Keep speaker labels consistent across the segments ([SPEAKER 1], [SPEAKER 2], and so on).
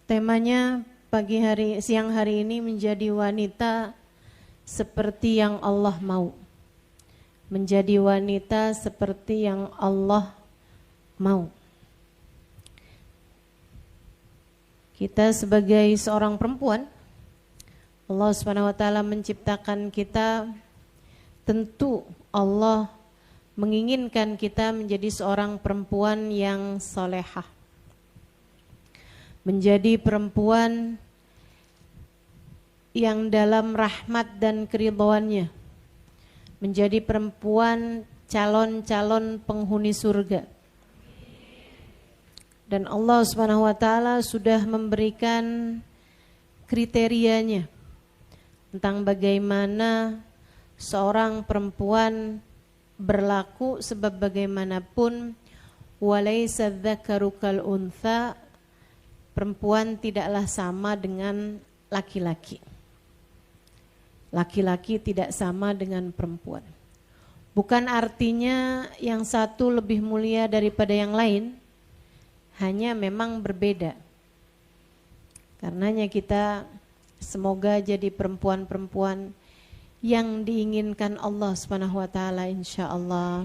[SPEAKER 1] Temanya siang hari ini menjadi wanita seperti yang Allah mau. Menjadi wanita seperti yang Allah mau. Kita sebagai seorang perempuan, Allah Subhanahu wa taala menciptakan kita, tentu Allah menginginkan kita menjadi seorang perempuan yang solehah. Menjadi perempuan yang dalam rahmat dan keridhaannya. Menjadi perempuan calon-calon penghuni surga. Dan Allah Subhanahu wa taala sudah memberikan kriterianya tentang bagaimana seorang perempuan berlaku, sebab bagaimanapun walaysa dzakaru kal untha, perempuan tidaklah sama dengan laki-laki. Laki-laki tidak sama dengan perempuan. Bukan artinya yang satu lebih mulia daripada yang lain, hanya memang berbeda. Karenanya kita semoga jadi perempuan-perempuan yang diinginkan Allah Subhanahu wa taala insyaallah,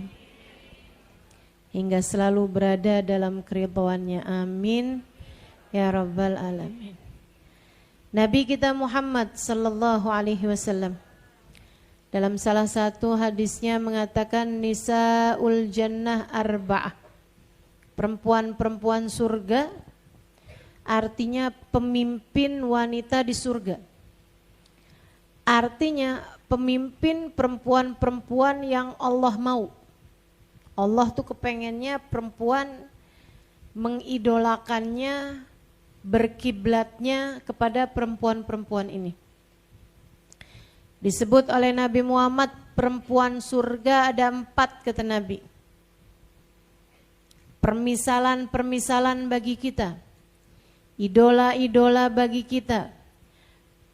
[SPEAKER 1] hingga selalu berada dalam keridhaannya. Amin ya rabbal alamin. Nabi kita Muhammad sallallahu alaihi wasallam dalam salah satu hadisnya mengatakan nisaul jannah arba'ah. Perempuan-perempuan surga artinya pemimpin wanita di surga. Artinya pemimpin perempuan-perempuan yang Allah mau. Allah tuh kepengennya perempuan mengidolakannya, berkiblatnya kepada perempuan-perempuan ini. Disebut oleh Nabi Muhammad perempuan surga ada 4, kata Nabi. Permisalan-permisalan bagi kita, idola-idola bagi kita,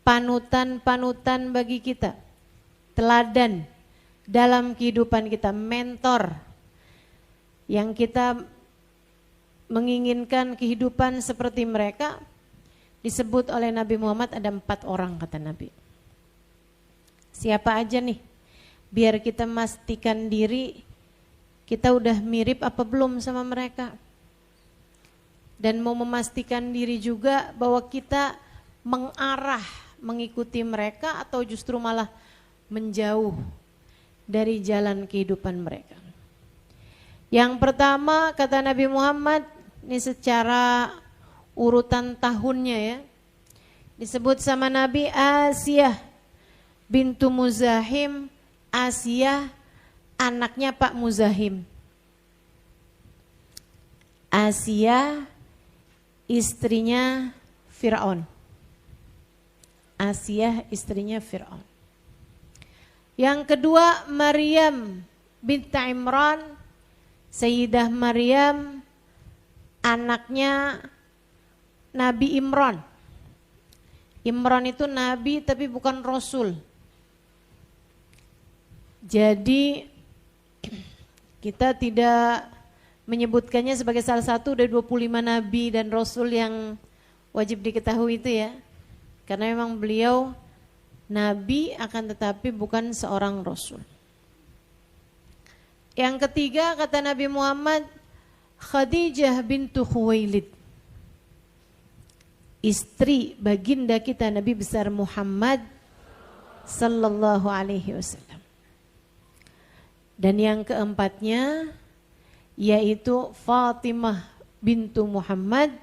[SPEAKER 1] panutan-panutan bagi kita, teladan dalam kehidupan kita, mentor yang kita menginginkan kehidupan seperti mereka. Disebut oleh Nabi Muhammad ada 4 orang, kata Nabi. Siapa aja nih? Biar kita memastikan diri kita udah mirip apa belum sama mereka. Dan mau memastikan diri juga bahwa kita mengarah mengikuti mereka atau justru malah menjauh dari jalan kehidupan mereka. Yang pertama kata Nabi Muhammad, ini secara urutan tahunnya ya, disebut sama Nabi Asiyah bintu Muzahim. Asiyah anaknya Pak Muzahim. Asiyah istrinya Fir'aun. Asiyah istrinya Fir'aun. Yang kedua Maryam binti Imran. Sayyidah Maryam anaknya Nabi Imran. Imran itu nabi tapi bukan rasul. Jadi kita tidak menyebutkannya sebagai salah satu dari 25 nabi dan rasul yang wajib diketahui itu ya. Karena memang beliau nabi akan tetapi bukan seorang rasul. Yang ketiga kata Nabi Muhammad Khadijah bintu Khuwailid. Istri baginda kita Nabi besar Muhammad sallallahu alaihi wasallam. Dan yang keempatnya yaitu Fatimah bintu Muhammad.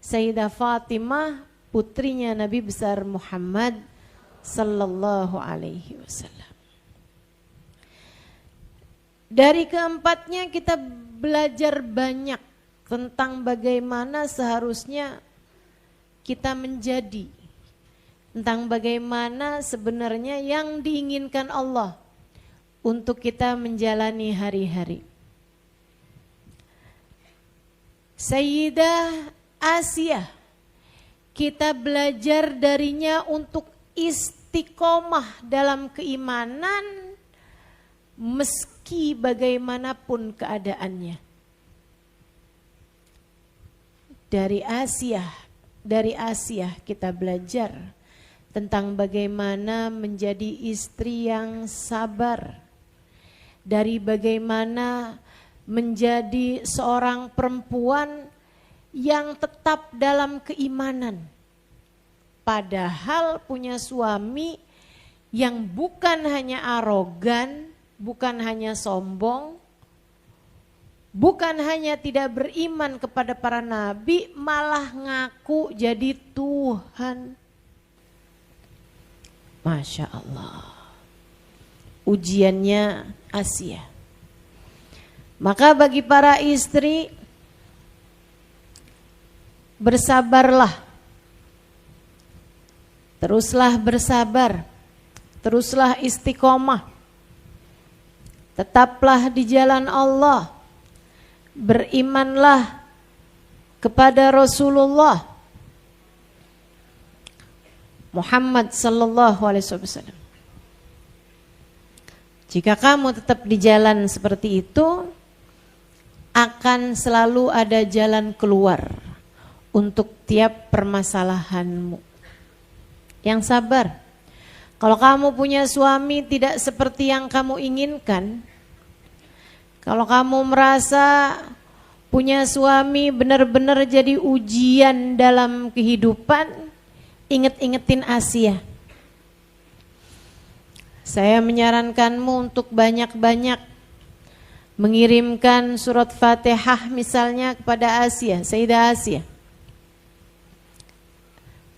[SPEAKER 1] Sayyidah Fatimah putrinya Nabi besar Muhammad sallallahu alaihi wasallam. Dari keempatnya kita belajar banyak tentang bagaimana seharusnya kita menjadi, tentang bagaimana sebenarnya yang diinginkan Allah untuk kita menjalani hari-hari. Sayyidah Asiyah, kita belajar darinya untuk istiqomah dalam keimanan meski bagaimanapun keadaannya. Dari Asiyah dari Asia kita belajar tentang bagaimana menjadi istri yang sabar, dari bagaimana menjadi seorang perempuan yang tetap dalam keimanan, padahal punya suami yang bukan hanya arogan, bukan hanya sombong, bukan hanya tidak beriman kepada para nabi, malah ngaku jadi Tuhan. Masya Allah. Ujiannya Asia. Maka bagi para istri, bersabarlah. Teruslah bersabar. Teruslah istiqomah. Tetaplah di jalan Allah. Berimanlah kepada Rasulullah Muhammad sallallahu alaihi wasallam. Jika kamu tetap di jalan seperti itu, akan selalu ada jalan keluar untuk tiap permasalahanmu. Yang sabar. Kalau kamu punya suami tidak seperti yang kamu inginkan, kalau kamu merasa punya suami benar-benar jadi ujian dalam kehidupan, inget-ingetin Asia. Saya menyarankanmu untuk banyak-banyak mengirimkan surat Fatihah misalnya kepada Asia, Sayyidah Asia,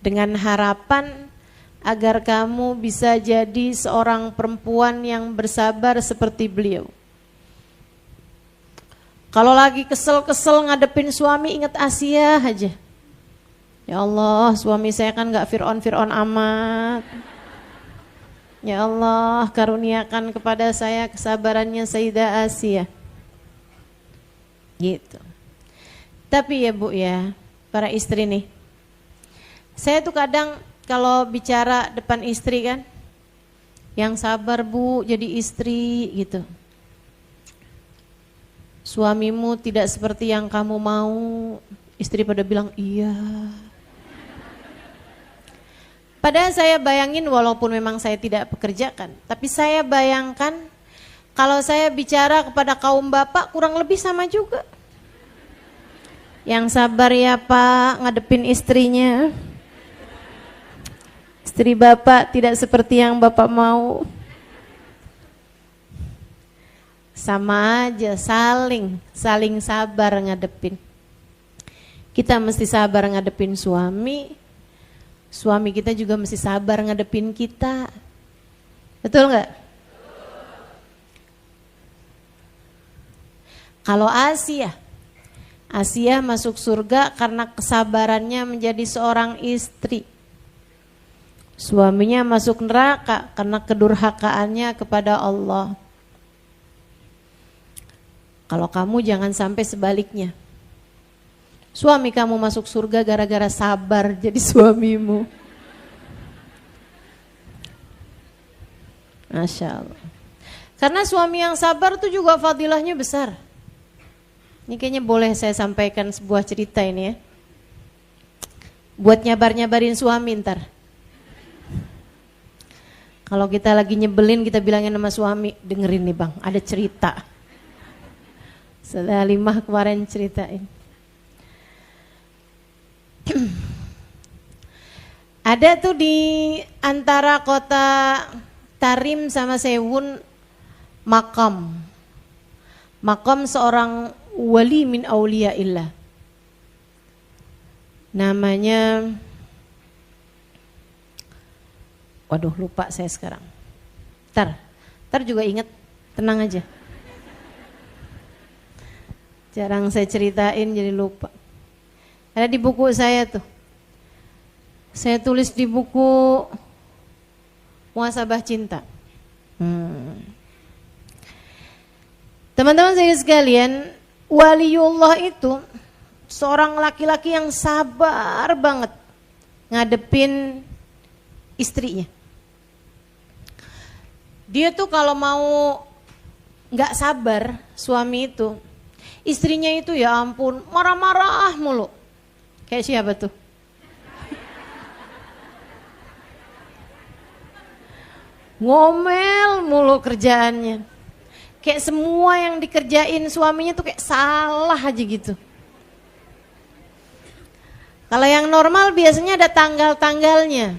[SPEAKER 1] dengan harapan agar kamu bisa jadi seorang perempuan yang bersabar seperti beliau. Kalau lagi kesel-kesel ngadepin suami, ingat Asia aja. Ya Allah, suami saya kan gak Fir'aun amat. Ya Allah, karuniakan kepada saya kesabarannya Sayyidah Asia. Gitu. Tapi ya Bu ya, para istri nih, saya tuh kadang kalau bicara depan istri kan, yang sabar Bu jadi istri gitu. Suamimu tidak seperti yang kamu mau. Istri pada bilang iya. Padahal saya bayangin, walaupun memang saya tidak pekerjakan, tapi saya bayangkan kalau saya bicara kepada kaum bapak kurang lebih sama juga. Yang sabar ya Pak, ngadepin istrinya. Istri bapak tidak seperti yang bapak mau. Sama aja, saling sabar ngadepin. Kita mesti sabar ngadepin suami. Suami kita juga mesti sabar ngadepin kita. Betul nggak? Kalau Asia masuk surga karena kesabarannya menjadi seorang istri. Suaminya masuk neraka karena kedurhakaannya kepada Allah. Kalau kamu jangan sampai sebaliknya. Suami kamu masuk surga gara-gara sabar jadi suamimu. Masya Allah. Karena suami yang sabar itu juga fadilahnya besar. Ini kayaknya boleh saya sampaikan sebuah cerita ini ya. Buat nyabar-nyabarin suami ntar. Kalau kita lagi nyebelin kita bilangin sama suami, dengerin nih Bang, ada cerita. Saudara Halimah kemarin ceritain. Ada tuh di antara kota Tarim sama Sewun makam seorang wali min auliyaillah. Namanya, waduh lupa saya sekarang. Ntar juga ingat, tenang aja. Jarang saya ceritain jadi lupa. Ada di buku saya tuh. Saya tulis di buku Muhasabah Cinta. Teman-teman saya sekalian, waliullah itu seorang laki-laki yang sabar banget ngadepin istrinya. Dia tuh kalau mau gak sabar suami itu, istrinya itu ya ampun marah-marah mulu. Kayak siapa tuh? Ngomel mulu kerjaannya. Kayak semua yang dikerjain suaminya tuh kayak salah aja gitu. Kalau yang normal biasanya ada tanggal-tanggalnya.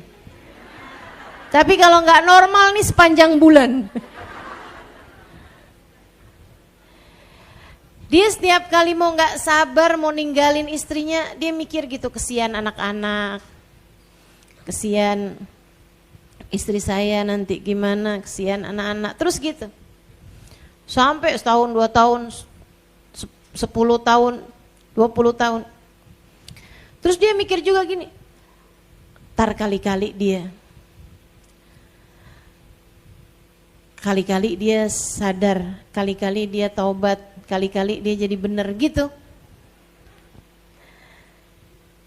[SPEAKER 1] Tapi kalau nggak normal nih sepanjang bulan. Dia setiap kali mau nggak sabar mau ninggalin istrinya, dia mikir gitu, kesian anak-anak, kesian istri saya nanti gimana, kesian anak-anak, terus gitu. Sampai setahun, 2 tahun, 10 tahun, 20 tahun. Terus dia mikir juga gini, tar kali-kali dia sadar, kali-kali dia taubat, kali-kali dia jadi benar gitu.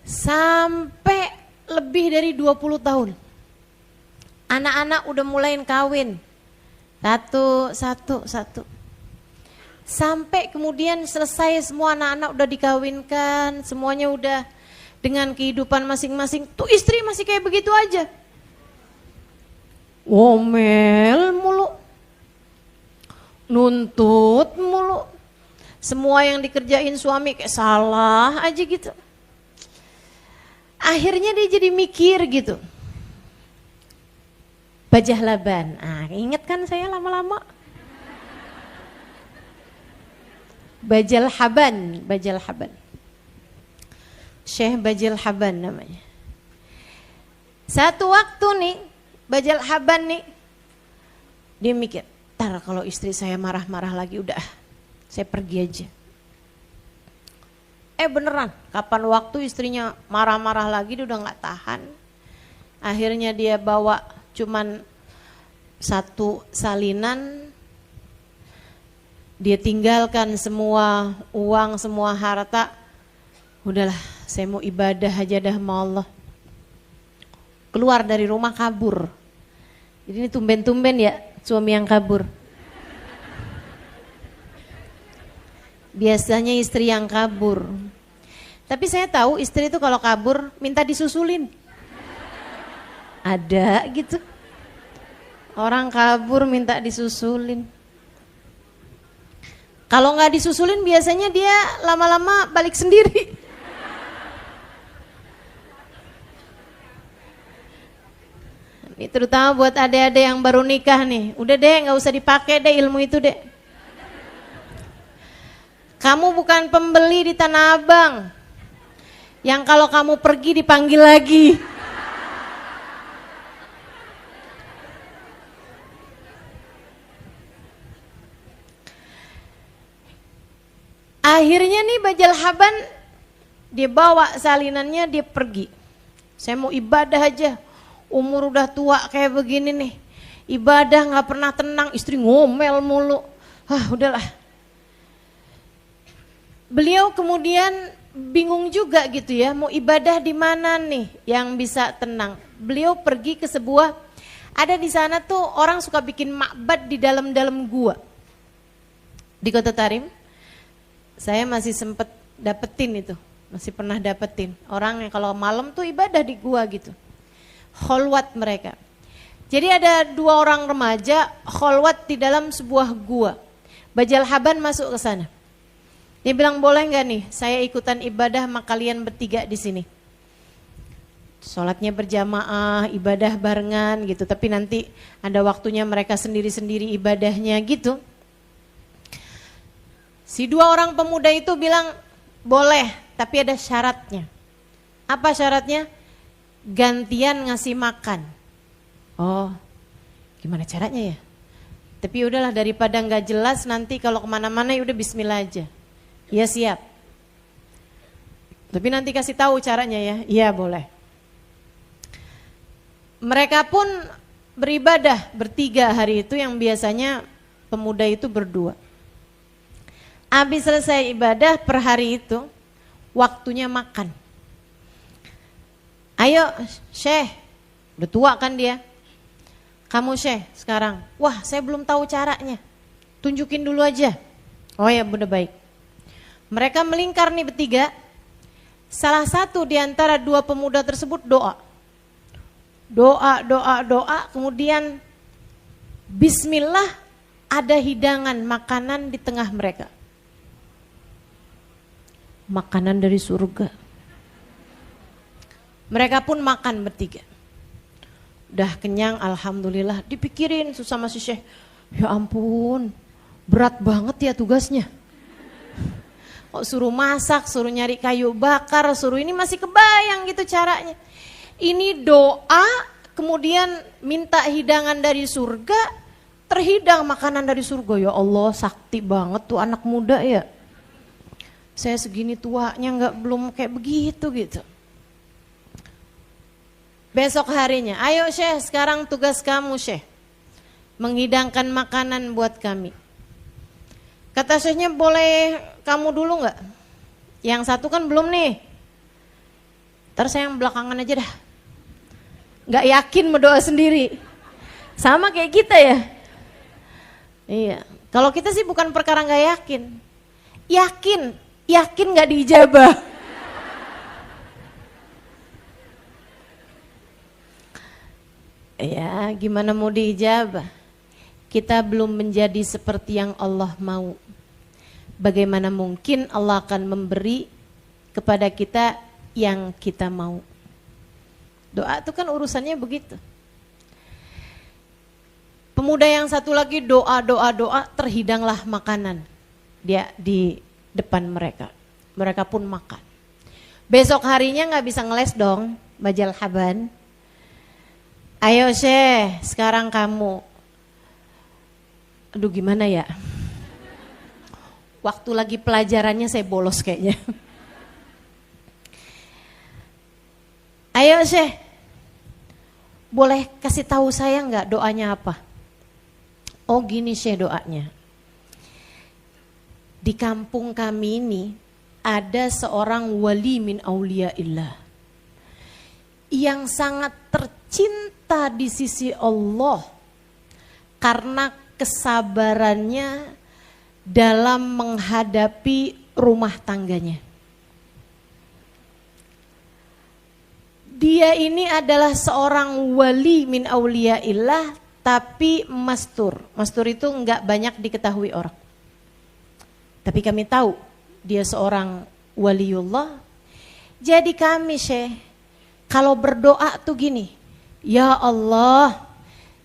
[SPEAKER 1] Sampai lebih dari 20 tahun. Anak-anak udah mulai kawin. Satu. Sampai kemudian selesai semua anak-anak udah dikawinkan, semuanya udah dengan kehidupan masing-masing. Tuh istri masih kayak begitu aja. Ngomel mulu. Nuntut mulu. Semua yang dikerjain suami kayak salah aja gitu. Akhirnya dia jadi mikir gitu. Bajah Laban. Ingat kan saya lama-lama? Bajal Haban. Syekh Bajal Haban namanya. Satu waktu nih, Bajal Haban nih, dia mikir, tar kalau istri saya marah-marah lagi udah, saya pergi aja. Beneran, kapan waktu istrinya marah-marah lagi dia udah gak tahan. Akhirnya dia bawa cuman 1 salinan. Dia tinggalkan semua uang, semua harta. Udahlah, saya mau ibadah aja dah sama Allah. Keluar dari rumah kabur. Jadi ini tumben-tumben ya suami yang kabur. Biasanya istri yang kabur. Tapi saya tahu istri itu kalau kabur minta disusulin. Ada gitu. Orang kabur minta disusulin. Kalau nggak disusulin biasanya dia lama-lama balik sendiri. Ini terutama buat adik-adik yang baru nikah nih. Udah deh, nggak usah dipakai deh ilmu itu deh. Kamu bukan pembeli di Tanah Abang. Yang kalau kamu pergi dipanggil lagi. Akhirnya nih Bajal Haban, dia bawa salinannya, dia pergi. Saya mau ibadah aja. Umur udah tua kayak begini nih. Ibadah gak pernah tenang, istri ngomel mulu. Udahlah. Beliau kemudian bingung juga gitu ya, mau ibadah di mana nih yang bisa tenang. Beliau pergi ke sebuah, ada di sana tuh orang suka bikin makbad di dalam-dalam gua. Di Kota Tarim, saya masih sempet dapetin itu, masih pernah dapetin. Orang yang kalau malam tuh ibadah di gua gitu. Kholwat mereka. Jadi ada 2 orang remaja kholwat di dalam sebuah gua. Bajal Haban masuk ke sana. Dia bilang, boleh nggak nih saya ikutan ibadah sama kalian bertiga di sini. Sholatnya berjamaah, ibadah barengan gitu. Tapi nanti ada waktunya mereka sendiri-sendiri ibadahnya gitu. Si 2 orang pemuda itu bilang, boleh, tapi ada syaratnya. Apa syaratnya? Gantian ngasih makan. Oh, gimana caranya ya? Tapi udahlah, daripada nggak jelas nanti kalau kemana-mana ya udah bismillah aja. Ya siap. Tapi nanti kasih tahu caranya ya. Iya boleh. Mereka pun beribadah bertiga hari itu, yang biasanya pemuda itu berdua. Habis selesai ibadah per hari itu, waktunya makan. Ayo Syekh, udah tua kan dia. Kamu Syekh sekarang, wah saya belum tahu caranya. Tunjukin dulu aja. Oh ya udah baik. Mereka melingkar nih bertiga. Salah satu di antara 2 pemuda tersebut doa. Doa, kemudian Bismillah, ada hidangan makanan di tengah mereka. Makanan dari surga. Mereka pun makan bertiga. Udah kenyang, alhamdulillah. Dipikirin sama si Syekh, ya ampun, berat banget ya tugasnya. Kok suruh masak, suruh nyari kayu bakar, suruh ini, masih kebayang gitu caranya. Ini doa, kemudian minta hidangan dari surga, terhidang makanan dari surga. Ya Allah, sakti banget tuh anak muda ya. Saya segini tuanya belum kayak begitu gitu. Besok harinya, ayo Syekh, sekarang tugas kamu Syekh, menghidangkan makanan buat kami. Kata Syekhnya, boleh kamu dulu gak? Yang satu kan belum nih. Ntar saya yang belakangan aja dah. Gak yakin berdoa sendiri. Sama kayak kita ya. Iya. Kalau kita sih bukan perkara gak yakin. Yakin gak diijabah. Ya gimana mau diijabah? Kita belum menjadi seperti yang Allah mau. Bagaimana mungkin Allah akan memberi kepada kita yang kita mau? Doa itu kan urusannya begitu. Pemuda yang satu lagi doa, terhidanglah makanan dia di depan mereka. Mereka pun makan. Besok harinya gak bisa ngeles dong, Bajal Haban. Ayo Syekh, sekarang kamu. Aduh gimana ya? Waktu lagi pelajarannya saya bolos kayaknya. Ayo Syekh, boleh kasih tahu saya nggak doanya apa? Oh gini Syekh doanya. Di kampung kami ini ada seorang wali min auliyaillah yang sangat tercinta di sisi Allah karena kesabarannya dalam menghadapi rumah tangganya. Dia ini adalah seorang wali min auliyaillah tapi mastur. Mastur itu enggak banyak diketahui orang. Tapi kami tahu dia seorang waliullah. Jadi kami Syekh, kalau berdoa tuh gini, ya Allah,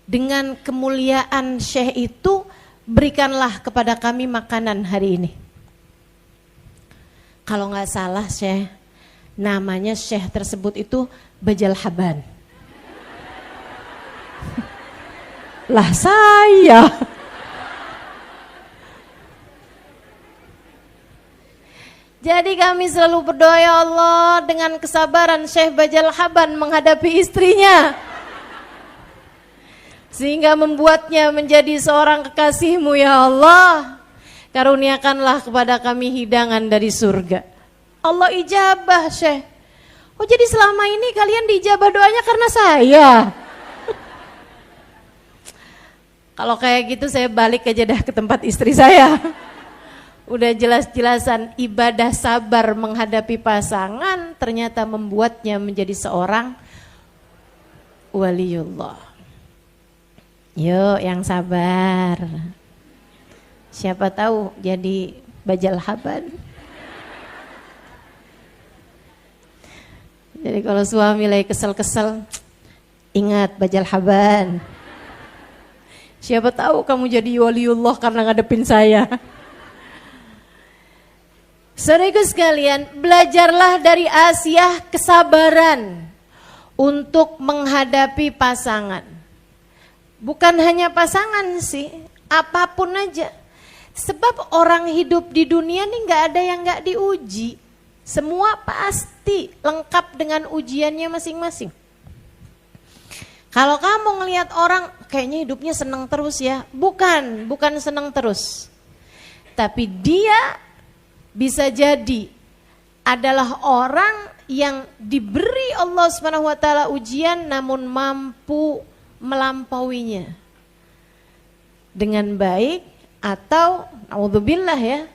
[SPEAKER 1] dengan kemuliaan Syekh itu berikanlah kepada kami makanan hari ini. Kalau nggak salah Syekh, namanya Syekh tersebut itu Bajal Haban. Lah saya. Jadi kami selalu berdoa, ya Allah, dengan kesabaran Syekh Bajal Haban menghadapi istrinya, sehingga membuatnya menjadi seorang kekasih-Mu ya Allah. Karuniakanlah kepada kami hidangan dari surga. Allah ijabah Syekh. Oh jadi selama ini kalian diijabah doanya karena saya. Kalau kayak gitu saya balik aja dah ke tempat istri saya. Udah jelas-jelasan ibadah sabar menghadapi pasangan ternyata membuatnya menjadi seorang waliullah. Yuk yang sabar. Siapa tahu jadi Bajal Haban. Jadi kalau suami lagi kesel-kesel, ingat Bajal Haban. Siapa tahu kamu jadi waliullah karena ngadepin saya. Saudaraku sekalian, belajarlah dari Asiyah kesabaran untuk menghadapi pasangan. Bukan hanya pasangan sih, apapun aja. Sebab orang hidup di dunia ini gak ada yang gak diuji. Semua pasti lengkap dengan ujiannya masing-masing. Kalau kamu ngelihat orang kayaknya hidupnya senang terus ya. Bukan senang terus. Tapi dia bisa jadi adalah orang yang diberi Allah SWT ujian namun mampu melampauinya dengan baik atau naudzubillah ya.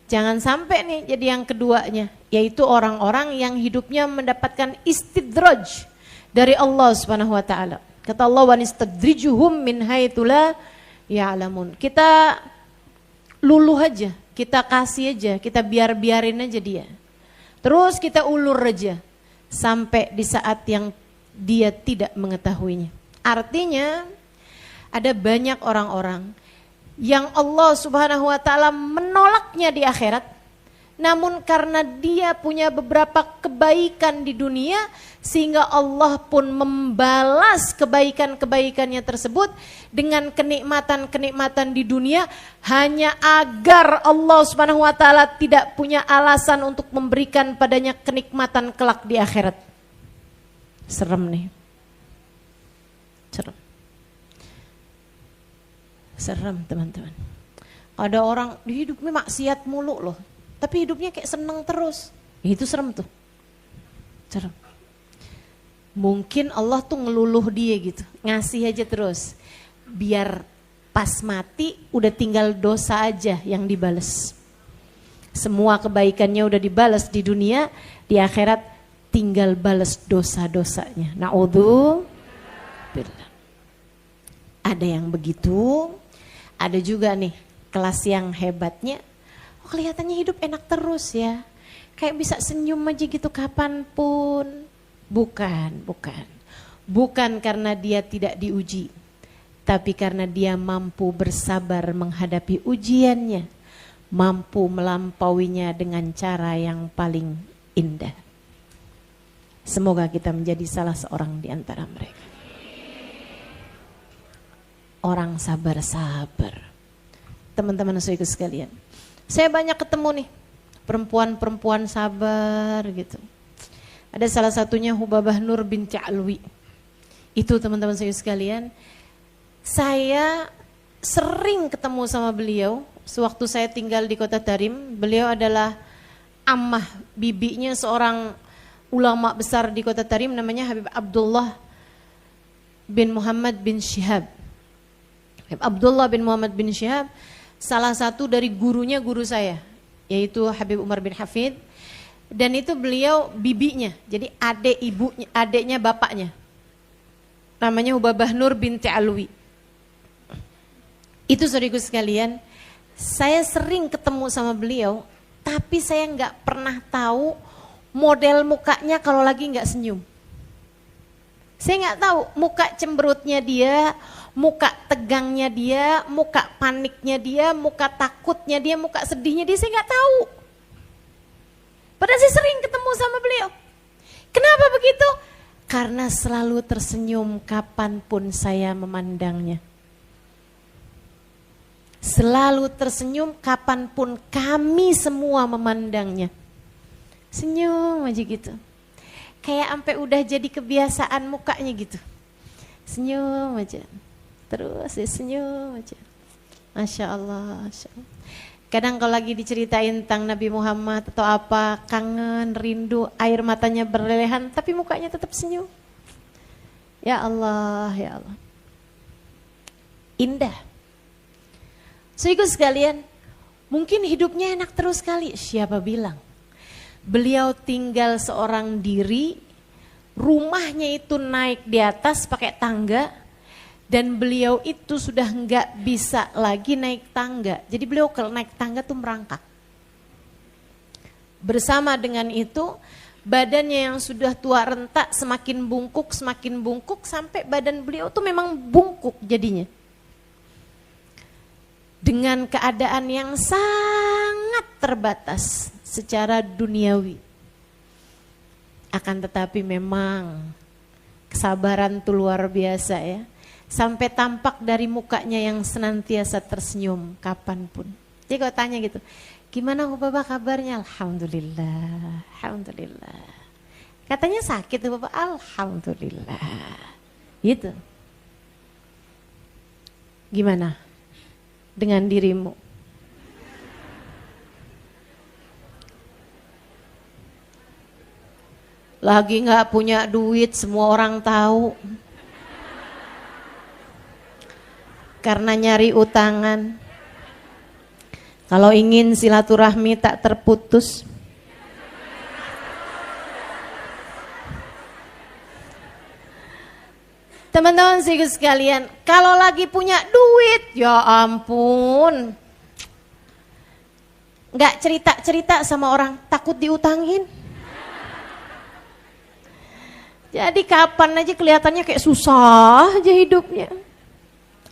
[SPEAKER 1] Jangan sampai nih jadi yang keduanya, yaitu orang-orang yang hidupnya mendapatkan istidraj dari Allah SWT. Kata Allah, wa nistadrijuhum min haitsu la ya'lamun. Kita luluh aja, kita kasih aja, kita biarin aja dia. Terus kita ulur aja sampai di saat yang dia tidak mengetahuinya. Artinya ada banyak orang-orang yang Allah Subhanahu wa taala menolaknya di akhirat, namun karena dia punya beberapa kebaikan di dunia sehingga Allah pun membalas kebaikan-kebaikannya tersebut dengan kenikmatan-kenikmatan di dunia, hanya agar Allah Subhanahu wa taala tidak punya alasan untuk memberikan padanya kenikmatan kelak di akhirat. Serem nih. Serem teman-teman. Ada orang di hidupnya maksiat mulu loh, tapi hidupnya kayak seneng terus. Itu serem tuh. Serem. Mungkin Allah tuh ngeluluh dia gitu, ngasih aja terus. Biar pas mati udah tinggal dosa aja yang dibales. Semua kebaikannya udah dibales di dunia, di akhirat tinggal bales dosa-dosanya. Na'udzubillah. Ada yang begitu, ada juga nih kelas yang hebatnya, oh kelihatannya hidup enak terus ya, kayak bisa senyum aja gitu kapanpun. Bukan karena dia tidak diuji, tapi karena dia mampu bersabar menghadapi ujiannya, mampu melampauinya dengan cara yang paling indah. Semoga kita menjadi salah seorang di antara mereka. Orang sabar-sabar. Teman-teman saudaraku sekalian, saya banyak ketemu nih perempuan-perempuan sabar gitu. Ada salah satunya Hubabah Nur binti Alwi. Itu teman-teman saudaraku sekalian, saya sering ketemu sama beliau sewaktu saya tinggal di Kota Tarim. Beliau adalah ammah bibinya seorang ulama besar di Kota Tarim, namanya Habib Abdullah bin Muhammad bin Syihab. Habib Abdullah bin Muhammad bin Syihab salah satu dari gurunya guru saya, yaitu Habib Umar bin Hafid. Dan itu beliau bibinya, jadi adeknya bapaknya. Namanya Hubabah Nur binti Alwi. Itu saudaraku sekalian, saya sering ketemu sama beliau, tapi saya nggak pernah tahu model mukanya kalau lagi nggak senyum. Saya nggak tahu muka cemberutnya dia, muka tegangnya dia, muka paniknya dia, muka takutnya dia, muka sedihnya dia, saya nggak tahu. Padahal saya sering ketemu sama beliau. Kenapa begitu? Karena selalu tersenyum kapanpun saya memandangnya. Selalu tersenyum kapanpun kami semua memandangnya. Senyum aja gitu. Kayak sampai udah jadi kebiasaan mukanya gitu. Senyum aja. Terus ya senyum aja. Masya Allah, Masya Allah. Kadang kalau lagi diceritain tentang Nabi Muhammad atau apa, kangen, rindu, air matanya berlelehan, tapi mukanya tetap senyum. Ya Allah, ya Allah. Indah. Saudaraku sekalian, mungkin hidupnya enak terus kali. Siapa bilang? Beliau tinggal seorang diri, rumahnya itu naik di atas pakai tangga, dan beliau itu sudah nggak bisa lagi naik tangga. Jadi beliau kalau naik tangga tuh merangkak. Bersama dengan itu, badannya yang sudah tua rentak semakin bungkuk sampai badan beliau tuh memang bungkuk jadinya. Dengan keadaan yang sangat terbatas secara duniawi. Akan tetapi memang kesabaran tuh luar biasa ya. Sampai tampak dari mukanya yang senantiasa tersenyum kapanpun. Jadi kalau tanya gitu, gimana Hubabah kabarnya? Alhamdulillah, Alhamdulillah. Katanya sakit Hubabah, Alhamdulillah. Gitu. Gimana dengan dirimu? Lagi gak punya duit, semua orang tahu. Karena nyari utangan. Kalau ingin silaturahmi tak terputus, Teman-teman sekalian, kalau lagi punya duit, ya ampun, nggak cerita-cerita sama orang, takut diutangin. Jadi kapan aja kelihatannya kayak susah aja hidupnya.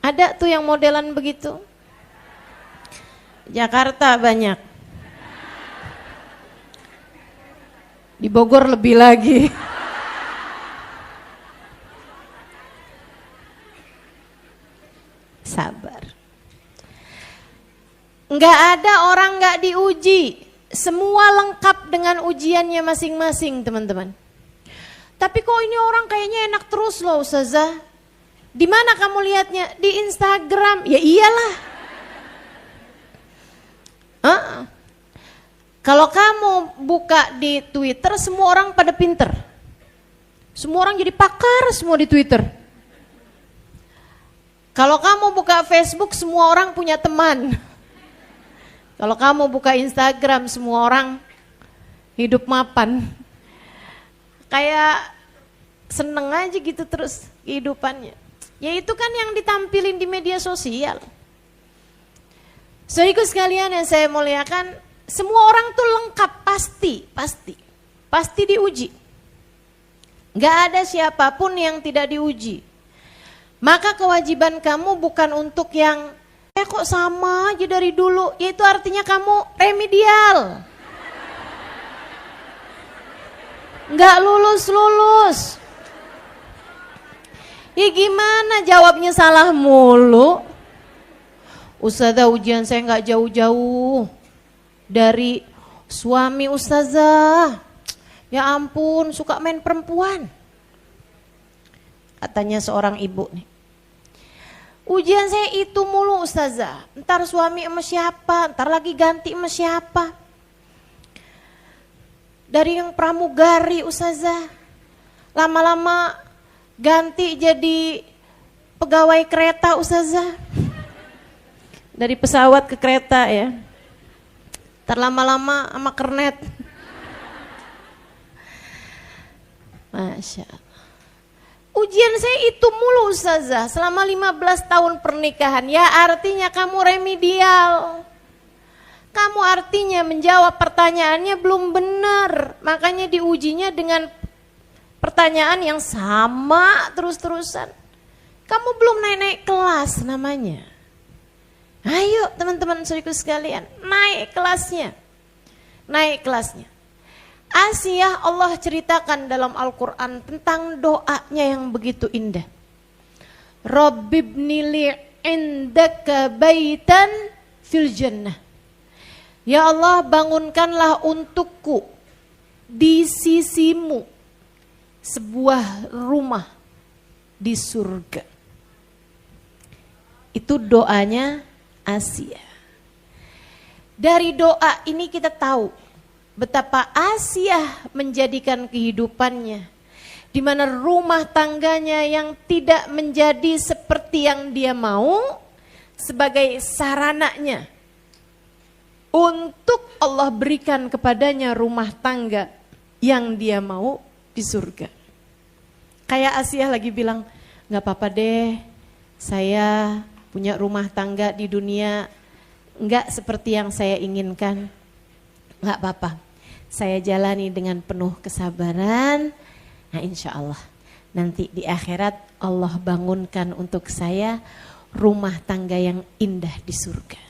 [SPEAKER 1] Ada tuh yang modelan begitu. Jakarta banyak. Di Bogor lebih lagi. Sabar. Nggak ada orang nggak diuji. Semua lengkap dengan ujiannya masing-masing, teman-teman. Tapi kok ini orang kayaknya enak terus loh, Ustazah. Di mana kamu lihatnya? Di Instagram. Ya iyalah. Kalau kamu buka di Twitter, semua orang pada pinter. Semua orang jadi pakar semua di Twitter. Kalau kamu buka Facebook, semua orang punya teman. Kalau kamu buka Instagram, semua orang hidup mapan. Kayak seneng aja gitu terus kehidupannya. Ya itu kan yang ditampilin di media sosial. Saudaraku sekalian yang saya muliakan, semua orang tuh lengkap pasti diuji. Gak ada siapapun yang tidak diuji. Maka kewajiban kamu bukan untuk yang kok sama aja dari dulu, yaitu artinya kamu remedial. Gak lulus. Ya gimana jawabnya salah mulu? Ustazah, ujian saya gak jauh-jauh dari suami Ustazah. Ya ampun, suka main perempuan. Katanya seorang ibu nih. Ujian saya itu mulu Ustazah. Ntar suami sama siapa, ntar lagi ganti sama siapa. Dari yang pramugari Ustazah, lama-lama ganti jadi pegawai kereta Ustazah. Dari pesawat ke kereta ya. Ntar lama-lama sama kernet. Masya Allah. Ujian saya itu mulu Ustazah selama 15 tahun pernikahan. Ya artinya kamu remedial. Kamu artinya menjawab pertanyaannya belum benar. Makanya diujinya dengan pertanyaan yang sama terus-terusan. Kamu belum naik-naik kelas namanya. Ayo teman-teman saudaraku sekalian, naik kelasnya. Naik kelasnya. Asiyah Allah ceritakan dalam Al-Quran tentang doanya yang begitu indah. Rabbibni li indaka baitan fil jannah. Ya Allah, bangunkanlah untukku di sisimu sebuah rumah di surga. Itu doanya Asiyah. Dari doa ini kita tahu betapa Asiyah menjadikan kehidupannya, di mana rumah tangganya yang tidak menjadi seperti yang dia mau, sebagai sarananya untuk Allah berikan kepadanya rumah tangga yang dia mau di surga. Kayak Asiyah lagi bilang, gak apa-apa deh, saya punya rumah tangga di dunia gak seperti yang saya inginkan. Gak apa-apa, saya jalani dengan penuh kesabaran. Nah insya Allah nanti di akhirat Allah bangunkan untuk saya rumah tangga yang indah di surga.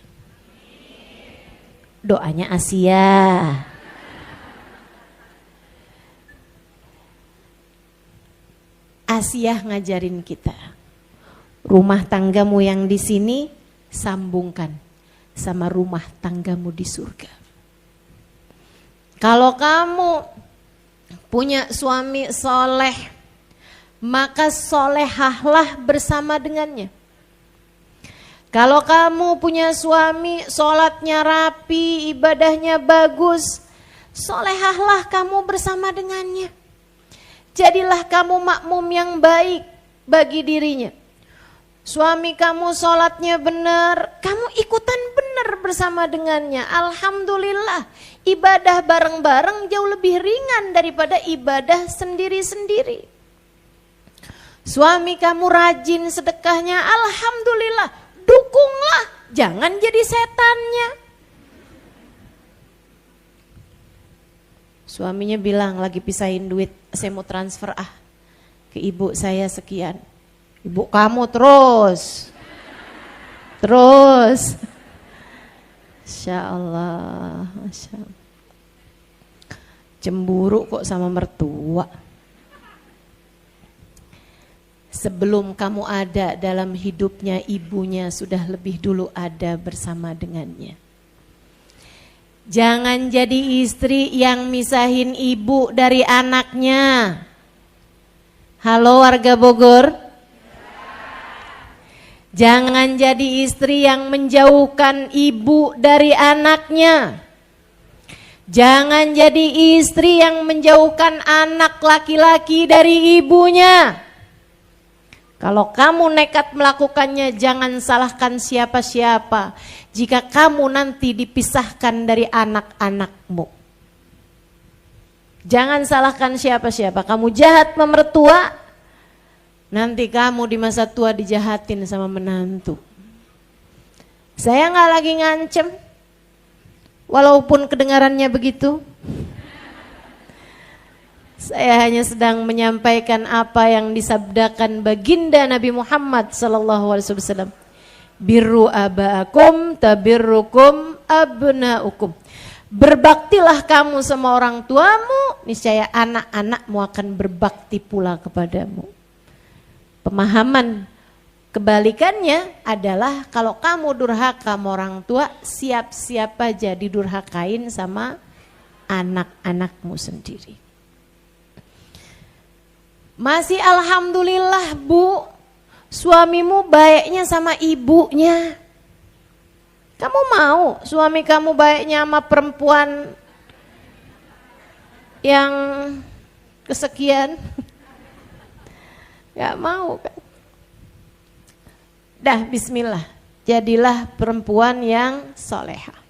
[SPEAKER 1] Doanya Asiyah. Asiyah ngajarin kita, rumah tanggamu yang di sini sambungkan sama rumah tanggamu di surga. Kalau kamu punya suami soleh, maka solehahlah bersama dengannya. Kalau kamu punya suami sholatnya rapi, ibadahnya bagus, solehahlah kamu bersama dengannya. Jadilah kamu makmum yang baik bagi dirinya. Suami kamu sholatnya benar, kamu ikutan benar bersama dengannya. Alhamdulillah, ibadah bareng-bareng jauh lebih ringan daripada ibadah sendiri-sendiri. Suami kamu rajin sedekahnya, alhamdulillah, dukunglah, jangan jadi setannya. Suaminya bilang lagi pisahin duit, saya mau transfer ke ibu saya sekian. Ibu kamu terus. Masya Allah, Masya Allah. Cemburu kok sama mertua. Sebelum kamu ada dalam hidupnya, ibunya sudah lebih dulu ada bersama dengannya. Jangan jadi istri yang misahin ibu dari anaknya. Halo warga Bogor. Jangan jadi istri yang menjauhkan ibu dari anaknya. Jangan jadi istri yang menjauhkan anak laki-laki dari ibunya. Kalau kamu nekat melakukannya, jangan salahkan siapa-siapa jika kamu nanti dipisahkan dari anak-anakmu. Jangan salahkan siapa-siapa. Kamu jahat sama mertua, nanti kamu di masa tua dijahatin sama menantu. Saya nggak lagi ngancem, walaupun kedengarannya begitu. Saya hanya sedang menyampaikan apa yang disabdakan baginda Nabi Muhammad SAW. Birru aba'akum tabirrukum abna'ukum. Berbaktilah kamu sama orang tuamu, niscaya anak-anakmu akan berbakti pula kepadamu. Pemahaman kebalikannya adalah kalau kamu durhaka sama orang tua, siap-siap aja didurhakain sama anak-anakmu sendiri. Masih alhamdulillah Bu, suamimu baiknya sama ibunya. Kamu mau suami kamu baiknya sama perempuan yang kesekian? Gak mau kan? Dah bismillah, jadilah perempuan yang solehah.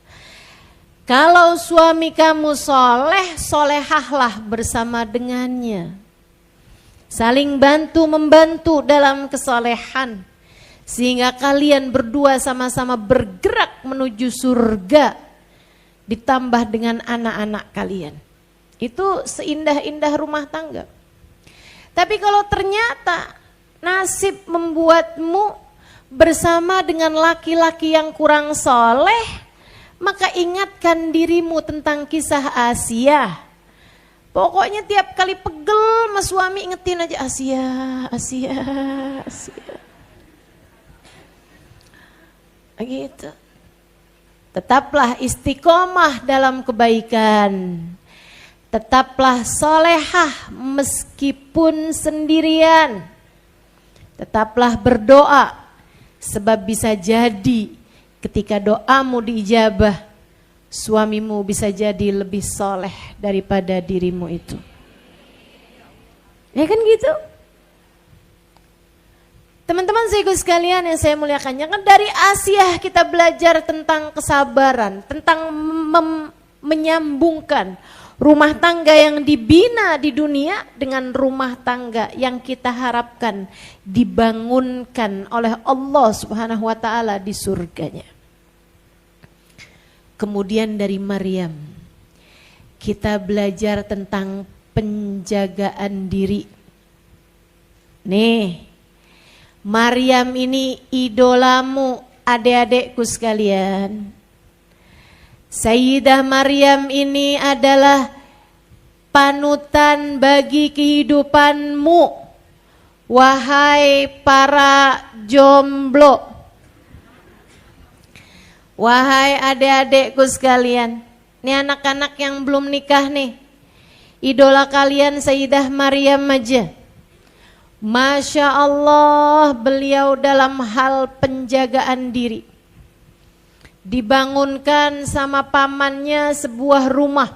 [SPEAKER 1] Kalau suami kamu soleh, solehahlah bersama dengannya. Saling bantu-membantu dalam kesolehan. Sehingga kalian berdua sama-sama bergerak menuju surga. Ditambah dengan anak-anak kalian. Itu seindah-indah rumah tangga. Tapi kalau ternyata nasib membuatmu bersama dengan laki-laki yang kurang soleh, maka ingatkan dirimu tentang kisah Asia. Pokoknya tiap kali pegel sama suami ingetin aja Asia. Gitu. Tetaplah istiqomah dalam kebaikan. Tetaplah solehah meskipun sendirian. Tetaplah berdoa, sebab bisa jadi ketika doamu diijabah, suamimu bisa jadi lebih soleh daripada dirimu itu. Ya kan gitu? Teman-teman saudaraku sekalian yang saya muliakan, kan dari Asia kita belajar tentang kesabaran, tentang menyambungkan rumah tangga yang dibina di dunia dengan rumah tangga yang kita harapkan dibangunkan oleh Allah Subhanahu wa taala di surganya. Kemudian dari Maryam kita belajar tentang penjagaan diri. Nih, Maryam ini idolamu adik-adikku sekalian. Sayyidah Maryam ini adalah panutan bagi kehidupanmu, wahai para jomblo. Wahai adik-adikku sekalian, ini anak-anak yang belum nikah nih, idola kalian Sayyidah Maryam aja. Masya Allah, beliau dalam hal penjagaan diri. Dibangunkan sama pamannya sebuah rumah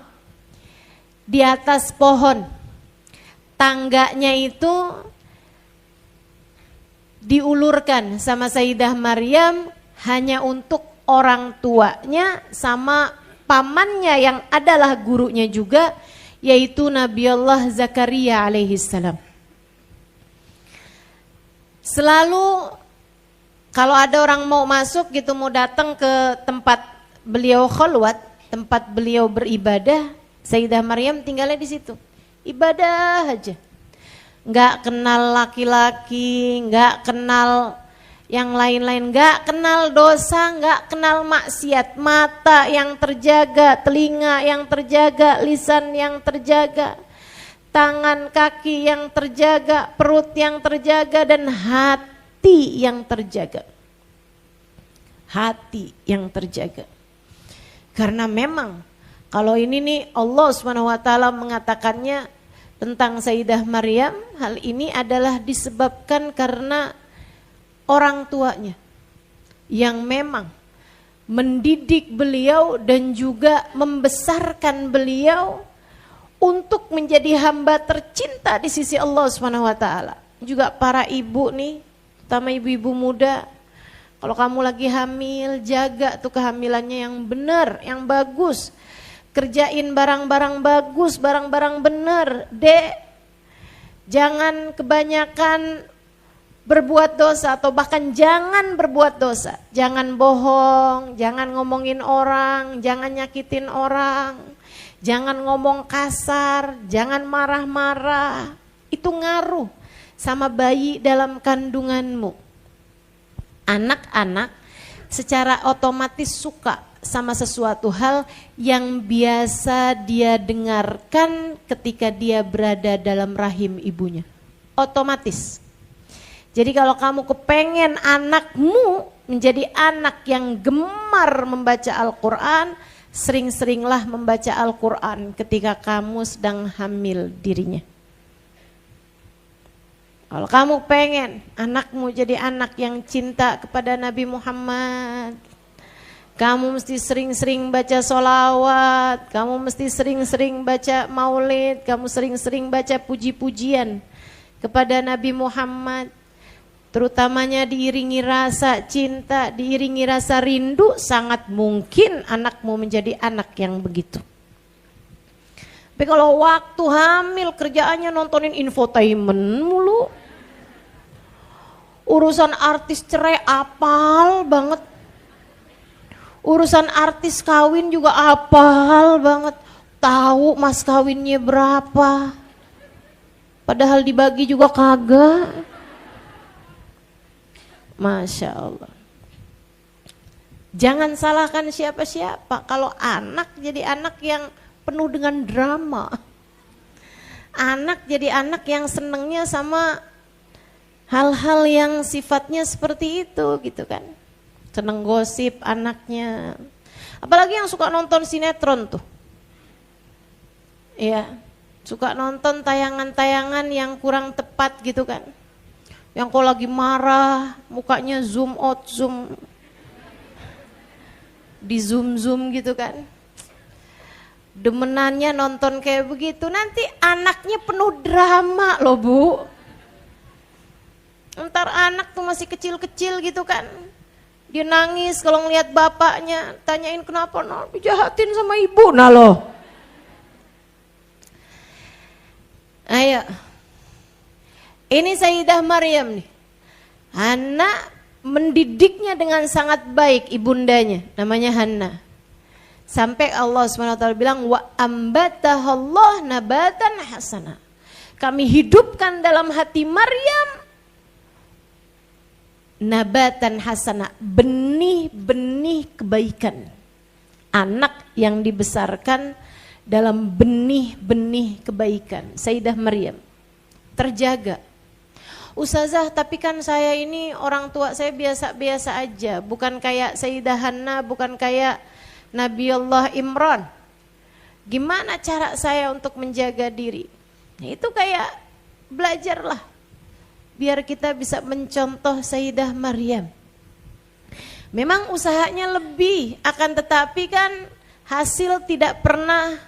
[SPEAKER 1] di atas pohon. Tangganya itu diulurkan sama Sayyidah Maryam hanya untuk orang tuanya sama pamannya yang adalah gurunya juga, yaitu Nabi Allah Zakaria alaihissalam. Selalu kalau ada orang mau masuk gitu, mau datang ke tempat beliau khalwat, tempat beliau beribadah, Sayyidah Maryam tinggalnya di situ. Ibadah aja. Enggak kenal laki-laki, enggak kenal yang lain-lain, enggak kenal dosa, enggak kenal maksiat. Mata yang terjaga, telinga yang terjaga, lisan yang terjaga, tangan kaki yang terjaga, perut yang terjaga, dan hati yang terjaga. Hati yang terjaga. Karena memang kalau ini nih Allah SWT mengatakannya tentang Sayyidah Maryam, hal ini adalah disebabkan karena orang tuanya yang memang mendidik beliau dan juga membesarkan beliau untuk menjadi hamba tercinta di sisi Allah SWT. Juga para ibu nih, terutama ibu-ibu muda, kalau kamu lagi hamil, jaga tuh kehamilannya yang benar, yang bagus. Kerjain barang-barang bagus, barang-barang benar, Dek. Jangan kebanyakan berbuat dosa atau bahkan jangan berbuat dosa. Jangan bohong, jangan ngomongin orang, jangan nyakitin orang, jangan ngomong kasar, jangan marah-marah. Itu ngaruh sama bayi dalam kandunganmu. Anak-anak secara otomatis suka sama sesuatu hal yang biasa dia dengarkan ketika dia berada dalam rahim ibunya. Otomatis. Jadi kalau kamu kepengen anakmu menjadi anak yang gemar membaca Al-Quran, sering-seringlah membaca Al-Quran ketika kamu sedang hamil dirinya. Kalau kamu pengen anakmu jadi anak yang cinta kepada Nabi Muhammad, kamu mesti sering-sering baca sholawat, kamu mesti sering-sering baca maulid, kamu sering-sering baca puji-pujian kepada Nabi Muhammad. Terutamanya diiringi rasa cinta, diiringi rasa rindu, sangat mungkin anakmu menjadi anak yang begitu. Tapi kalau waktu hamil kerjaannya nontonin infotainment mulu, urusan artis cerai apal banget, urusan artis kawin juga apal banget, tahu mas kawinnya berapa, padahal dibagi juga kagak. Masya Allah. Jangan salahkan siapa-siapa kalau anak jadi anak yang penuh dengan drama. Anak jadi anak yang senengnya sama hal-hal yang sifatnya seperti itu gitu kan. Seneng gosip anaknya. Apalagi yang suka nonton sinetron tuh. Iya, suka nonton tayangan-tayangan yang kurang tepat gitu kan. Yang kalau lagi marah, mukanya zoom out, zoom, di zoom gitu kan. Demenannya nonton kayak begitu, nanti anaknya penuh drama loh Bu. Ntar anak tuh masih kecil-kecil gitu kan, dia nangis kalau ngeliat bapaknya, tanyain kenapa, nah dijahatin sama ibu, nah loh. Ayo. Ini Sayyidah Maryam nih, Hana mendidiknya dengan sangat baik ibundanya, namanya Hana. Sampai Allah SWT bilang, wa ambatahallah nabatan hasana. Kami hidupkan dalam hati Maryam nabatan hasana, benih-benih kebaikan. Anak yang dibesarkan dalam benih-benih kebaikan. Sayyidah Maryam terjaga. Ustazah, tapi kan saya ini orang tua saya biasa-biasa aja, bukan kayak Sayyidah Hana, bukan kayak Nabiullah Imran. Gimana cara saya untuk menjaga diri? Nah, itu kayak belajarlah, biar kita bisa mencontoh Sayyidah Maryam. Memang usahanya lebih, akan tetapi kan hasil tidak pernah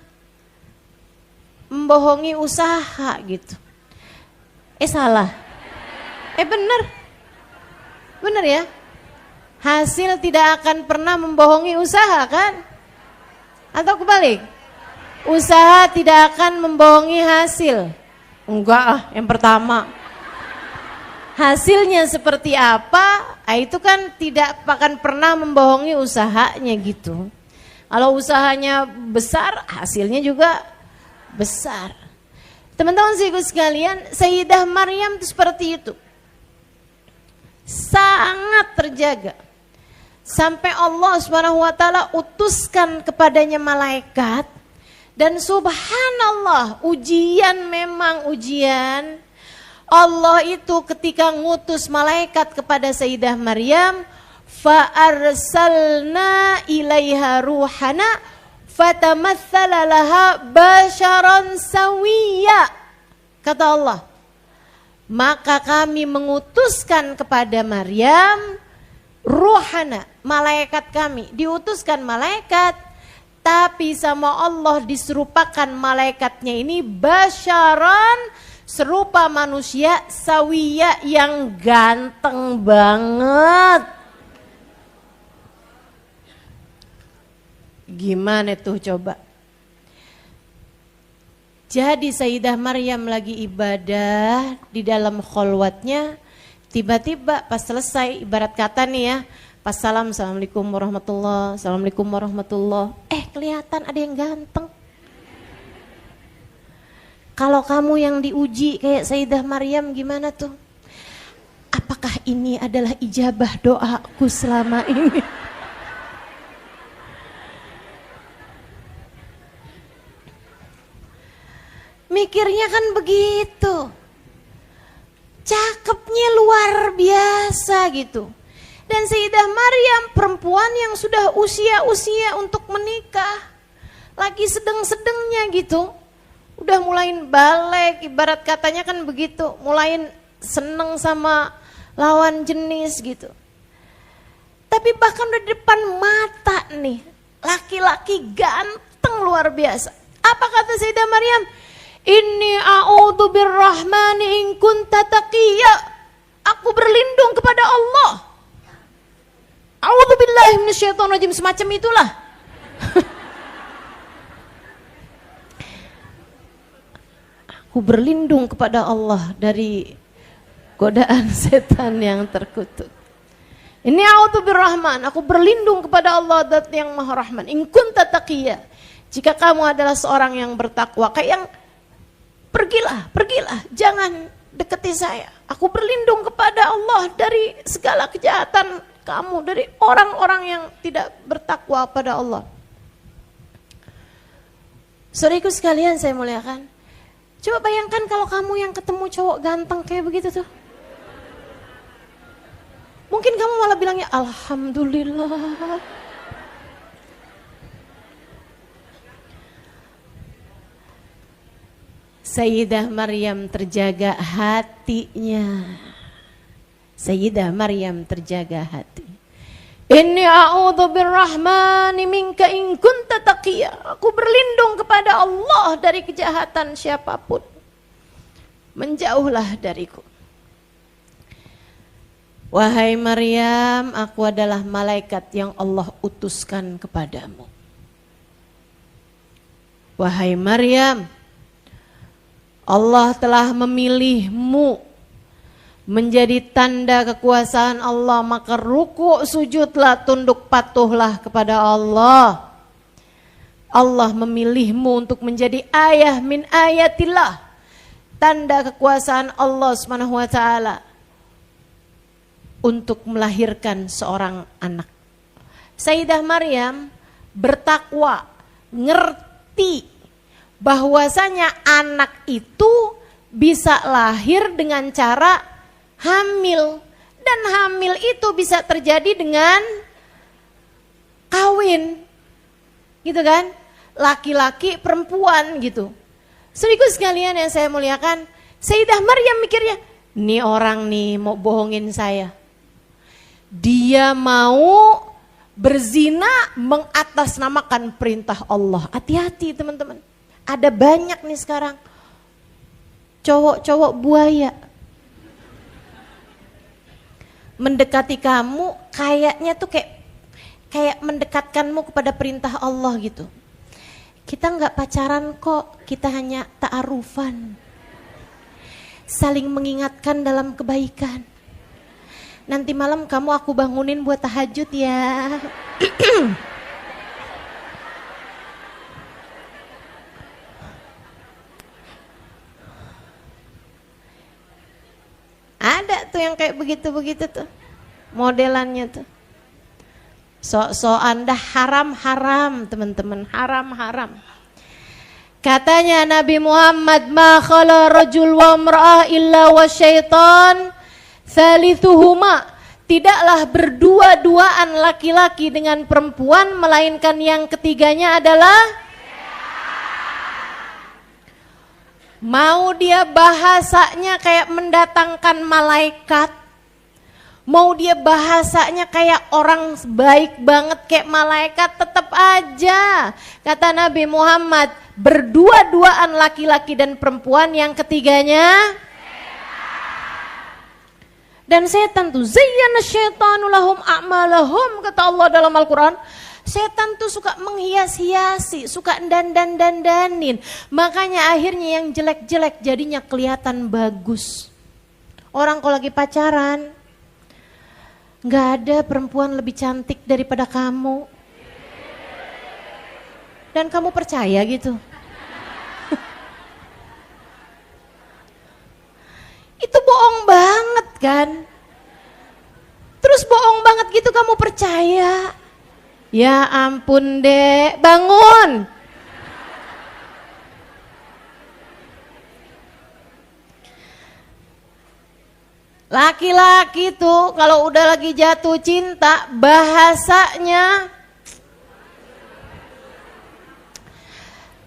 [SPEAKER 1] membohongi usaha gitu. Salah. Bener ya? Hasil tidak akan pernah membohongi usaha kan? Atau kebalik? Usaha tidak akan membohongi hasil. Enggak yang pertama. hasilnya seperti apa, itu kan tidak akan pernah membohongi usahanya gitu. Kalau usahanya besar, hasilnya juga besar. Teman-teman sekalian, Sayyidah Maryam itu seperti itu. Sangat terjaga. Sampai Allah SWT utuskan kepadanya malaikat. Dan subhanallah, ujian memang ujian. Allah itu ketika ngutus malaikat kepada Sayyidah Maryam, fa arsalna ilaiha ruhana fatamatsala laha basharan sawiyya. Kata Allah, maka kami mengutuskan kepada Maryam ruhana, malaikat kami. Diutuskan malaikat, tapi sama Allah diserupakan malaikatnya ini basyaran, serupa manusia, sawiya yang ganteng banget. Gimana tuh coba? Jadi Sayyidah Maryam lagi ibadah di dalam kholwatnya, tiba-tiba pas selesai ibarat kata nih ya, pas salam, assalamualaikum warahmatullah, assalamualaikum warahmatullah, kelihatan ada yang ganteng. Kalau kamu yang diuji kayak Sayyidah Maryam gimana tuh? Apakah ini adalah ijabah doaku selama ini? Mikirnya kan begitu. Cakepnya luar biasa gitu. Dan Sayyidah Maryam perempuan yang sudah usia-usia untuk menikah. Lagi sedang-sedangnya gitu. Udah mulain balik, ibarat katanya kan begitu. Mulain seneng sama lawan jenis gitu. Tapi bahkan udah di depan mata nih. Laki-laki ganteng luar biasa. Apa kata Sayyidah Maryam? Inni a'udzu birrahmani in kunta taqiyya. Aku berlindung kepada Allah. A'udzu billahi minasyaitonir rajim, semacam itulah. Aku berlindung kepada Allah dari godaan setan yang terkutuk. Ini a'udzu birrahman, aku berlindung kepada Allah Zat yang Maha Rahman. In kunta taqiyya. Jika kamu adalah seorang yang bertakwa, kayak yang pergilah, jangan deketi saya. Aku berlindung kepada Allah dari segala kejahatan kamu, dari orang-orang yang tidak bertakwa pada Allah. Saudaraku sekalian saya muliakan, coba bayangkan kalau kamu yang ketemu cowok ganteng kayak begitu tuh. Mungkin kamu malah bilangnya alhamdulillah. Sayyidah Maryam terjaga hatinya. Sayyidah Maryam terjaga hati. Inni a'udzu birrahmani minka in kunta taqiyya. Aku berlindung kepada Allah dari kejahatan siapapun. Menjauhlah dariku. Wahai Maryam, aku adalah malaikat yang Allah utuskan kepadamu. Wahai Maryam, Allah telah memilihmu menjadi tanda kekuasaan Allah, maka ruku' sujudlah, tunduk patuhlah kepada Allah. Allah memilihmu untuk menjadi ayah min ayatillah, tanda kekuasaan Allah Subhanahu wa taala untuk melahirkan seorang anak. Sayyidah Maryam bertakwa, ngerti bahwasanya anak itu bisa lahir dengan cara hamil, dan hamil itu bisa terjadi dengan kawin, gitu kan? Laki-laki, perempuan gitu. Saudaraku sekalian yang saya muliakan, Sayyidah Maryam mikirnya, nih orang nih mau bohongin saya. Dia mau berzina mengatasnamakan perintah Allah. Hati-hati teman-teman. Ada banyak nih sekarang cowok-cowok buaya mendekati kamu, kayaknya tuh kayak mendekatkanmu kepada perintah Allah gitu. Kita nggak pacaran kok, kita hanya ta'arufan. saling mengingatkan dalam kebaikan. Nanti malam kamu aku bangunin buat tahajud ya. Ada tuh yang kayak begitu-begitu tuh. Modelannya tuh. Sok-sokan dah haram-haram teman-teman, haram-haram. Katanya Nabi Muhammad, ma khala rajul wa imra'ah illa wa syaitan thalithuhuma. Tidaklah berdua-duaan laki-laki dengan perempuan melainkan yang ketiganya adalah mau dia bahasanya kayak mendatangkan malaikat, mau dia bahasanya kayak orang baik banget kayak malaikat, tetap aja kata Nabi Muhammad berdua-duaan laki-laki dan perempuan yang ketiganya dan setan tuh zayyana syaitanu lahum a'malahum, kata Allah dalam Al-Quran. Setan tuh suka menghias-hiasi, suka dandanin. Makanya akhirnya yang jelek-jelek jadinya kelihatan bagus. Orang kalau lagi pacaran, gak ada perempuan lebih cantik daripada kamu. Dan kamu percaya gitu? Itu bohong banget kan? Terus bohong banget gitu kamu percaya? Ya ampun dek, bangun. Laki-laki tuh kalau udah lagi jatuh cinta bahasanya,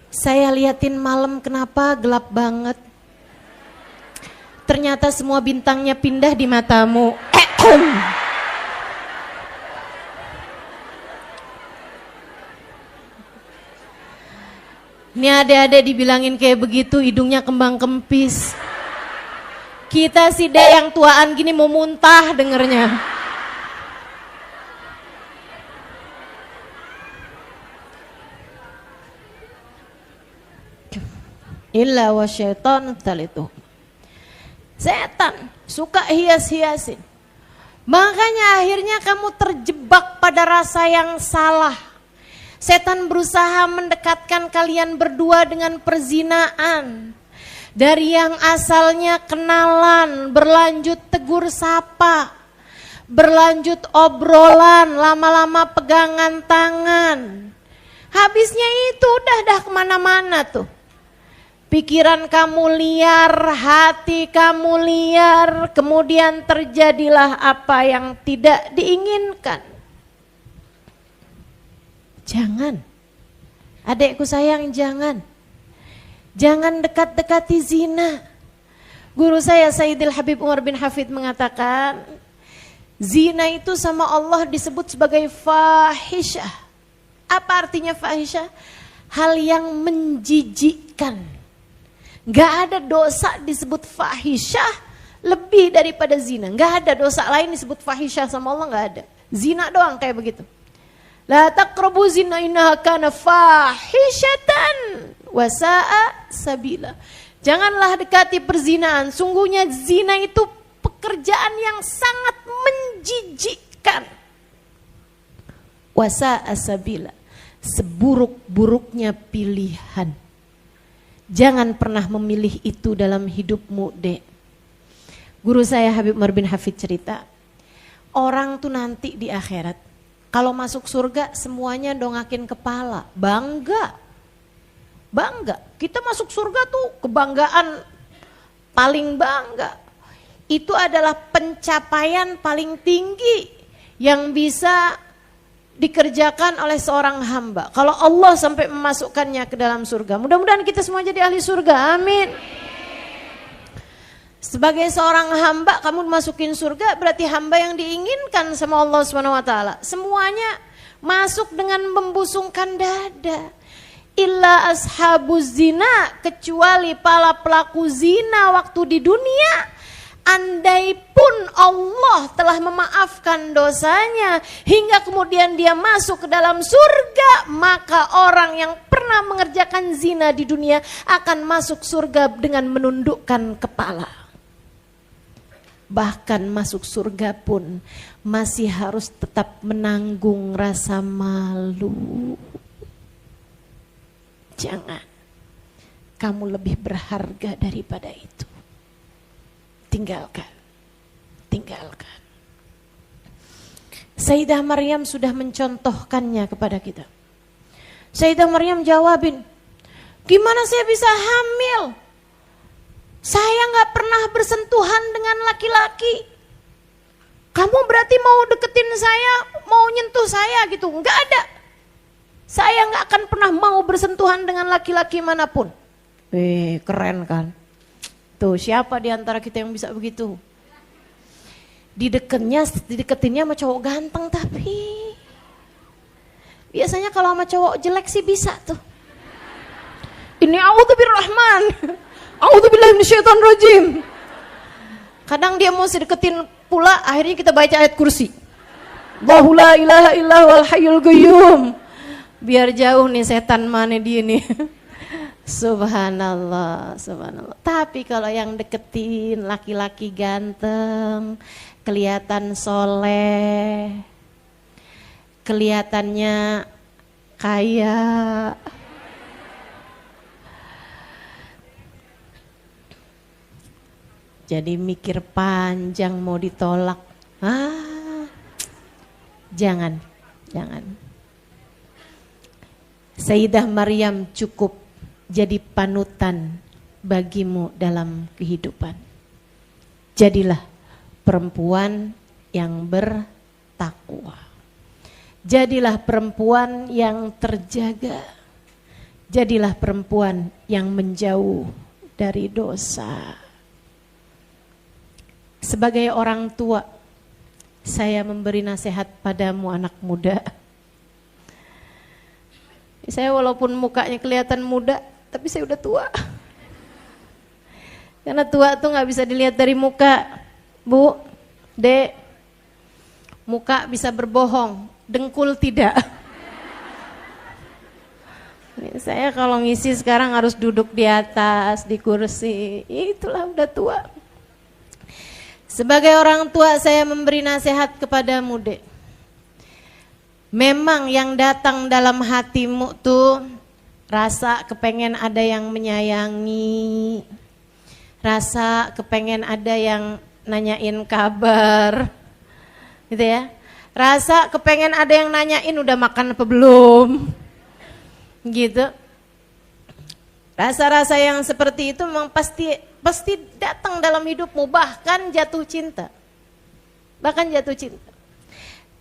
[SPEAKER 1] saya liatin malam kenapa gelap banget. Ternyata semua bintangnya pindah di matamu. Ini adik-adik dibilangin kayak begitu hidungnya kembang kempis. Kita sih dek yang tuaan gini mau muntah dengernya. Illa wa syaitan talitu. Setan suka hias-hiasin. Makanya akhirnya kamu terjebak pada rasa yang salah. Setan berusaha mendekatkan kalian berdua dengan perzinaan. Dari yang asalnya kenalan, berlanjut tegur sapa, berlanjut obrolan, lama-lama pegangan tangan. Habisnya itu udah kemana-mana tuh. Pikiran kamu liar, hati kamu liar, kemudian terjadilah apa yang tidak diinginkan. Jangan, adekku sayang, jangan dekat-dekati zina. Guru saya Sayyidil Habib Umar bin Hafid mengatakan, zina itu sama Allah disebut sebagai fahisyah. Apa artinya fahisyah? Hal yang menjijikkan. Gak ada dosa disebut fahisyah lebih daripada zina. Gak ada dosa lain disebut fahisyah sama Allah, gak ada. Zina doang kayak begitu. La taqrabu zina innaha kana fahisyatan wa sa'a sabila. Janganlah dekati perzinaan. Sungguhnya zina itu pekerjaan yang sangat menjijikkan. Wa sa'a sabila. Seburuk-buruknya pilihan. Jangan pernah memilih itu dalam hidupmu, dek. Guru saya Habib Umar bin Hafid cerita, orang tuh nanti di akhirat kalau masuk surga semuanya dongakin kepala, bangga. Kita masuk surga tuh kebanggaan paling bangga. Itu adalah pencapaian paling tinggi yang bisa dikerjakan oleh seorang hamba. Kalau Allah sampai memasukkannya ke dalam surga, mudah-mudahan kita semua jadi ahli surga, amin. Sebagai seorang hamba kamu masukin surga berarti hamba yang diinginkan sama Allah SWT. Semuanya masuk dengan membusungkan dada. Illa ashabuz zina, kecuali para pelaku zina waktu di dunia. Andai pun Allah telah memaafkan dosanya hingga kemudian dia masuk ke dalam surga, maka orang yang pernah mengerjakan zina di dunia akan masuk surga dengan menundukkan kepala. bahkan masuk surga pun masih harus tetap menanggung rasa malu. Jangan. Kamu lebih berharga daripada itu. Tinggalkan. Tinggalkan. Sayyidah Maryam sudah mencontohkannya kepada kita. Sayyidah Maryam jawabin, gimana saya bisa hamil? Saya gak pernah bersentuhan dengan laki-laki. Kamu berarti mau deketin saya, mau nyentuh saya gitu? Gak ada. Saya gak akan pernah mau bersentuhan dengan laki-laki manapun. Keren kan? Tuh siapa di antara kita yang bisa begitu? Dideketinnya sama cowok ganteng tapi biasanya kalau sama cowok jelek sih bisa tuh. Ini a'udzubirrahman, a'udzubillahi minasyaitonirrajim. Kadang dia mau deketin pula, akhirnya kita baca ayat kursi. Allahu la ilaha illa huwal hayyul qayyum. Biar jauh nih setan mana dia nih. Subhanallah, subhanallah. Tapi kalau yang deketin laki-laki ganteng, kelihatan soleh, kelihatannya kaya, jadi mikir panjang mau ditolak. Jangan. Sayyidah Maryam cukup jadi panutan bagimu dalam kehidupan. Jadilah perempuan yang bertakwa. Jadilah perempuan yang terjaga. Jadilah perempuan yang menjauh dari dosa. Sebagai orang tua, saya memberi nasihat padamu anak muda. Saya walaupun mukanya kelihatan muda, tapi saya udah tua. Karena tua tuh gak bisa dilihat dari muka. Bu, Dek, muka bisa berbohong, dengkul tidak. Saya kalau ngisi sekarang harus duduk di atas, di kursi. Itulah udah tua. Sebagai orang tua saya memberi nasihat kepadamu, Dek. Memang yang datang dalam hatimu tuh rasa kepengen ada yang menyayangi, rasa kepengen ada yang nanyain kabar, gitu ya. Rasa kepengen ada yang nanyain udah makan apa belum, gitu. Rasa-rasa yang seperti itu memang pasti datang dalam hidupmu, bahkan jatuh cinta. Bahkan jatuh cinta.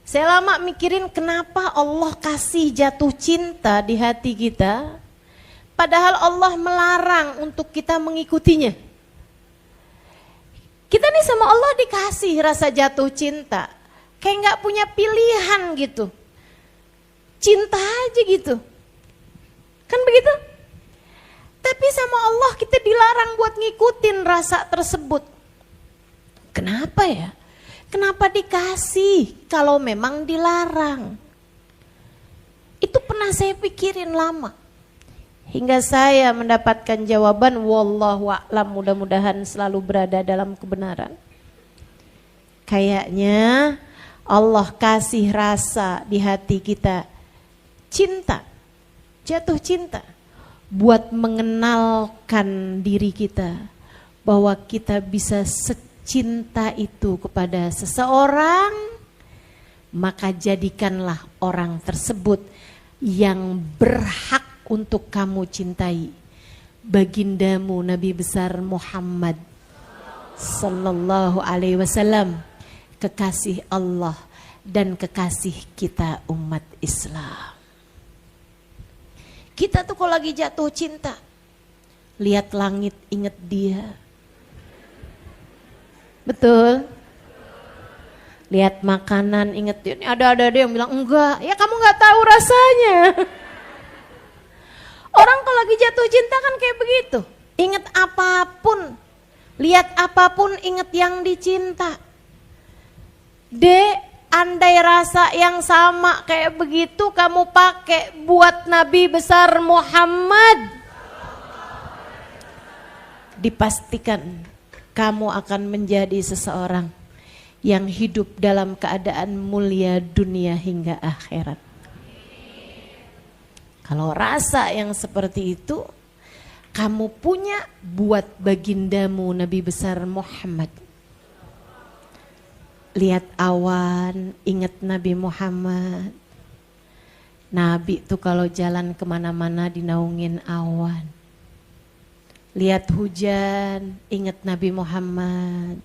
[SPEAKER 1] Saya lama mikirin kenapa Allah kasih jatuh cinta di hati kita, padahal Allah melarang untuk kita mengikutinya. Kita nih sama Allah dikasih rasa jatuh cinta, kayak gak punya pilihan gitu. Cinta aja gitu. Kan begitu? Tapi sama Allah kita dilarang buat ngikutin rasa tersebut. Kenapa ya? Kenapa dikasih kalau memang dilarang? Itu pernah saya pikirin lama. Hingga saya mendapatkan jawaban, wallahu a'lam, mudah-mudahan selalu berada dalam kebenaran. Kayaknya Allah kasih rasa di hati kita, cinta, jatuh cinta, buat mengenalkan diri kita bahwa kita bisa cinta itu kepada seseorang, maka jadikanlah orang tersebut yang berhak untuk kamu cintai. Bagindamu Nabi besar Muhammad sallallahu alaihi wasallam, kekasih Allah dan kekasih kita umat Islam. Kita tuh kalau lagi jatuh cinta, lihat langit ingat dia. Betul. Lihat makanan inget dia. Ada yang bilang enggak. Ya kamu gak tahu rasanya. Orang kalau lagi jatuh cinta kan kayak begitu. Ingat apapun, lihat apapun, ingat yang dicinta. Andai rasa yang sama kayak begitu kamu pakai buat Nabi besar Muhammad, dipastikan kamu akan menjadi seseorang yang hidup dalam keadaan mulia dunia hingga akhirat. Kalau rasa yang seperti itu kamu punya, buat bagindamu Nabi besar Muhammad. Lihat awan, ingat Nabi Muhammad. Nabi tuh kalau jalan kemana-mana dinaungin awan. Lihat hujan, ingat Nabi Muhammad.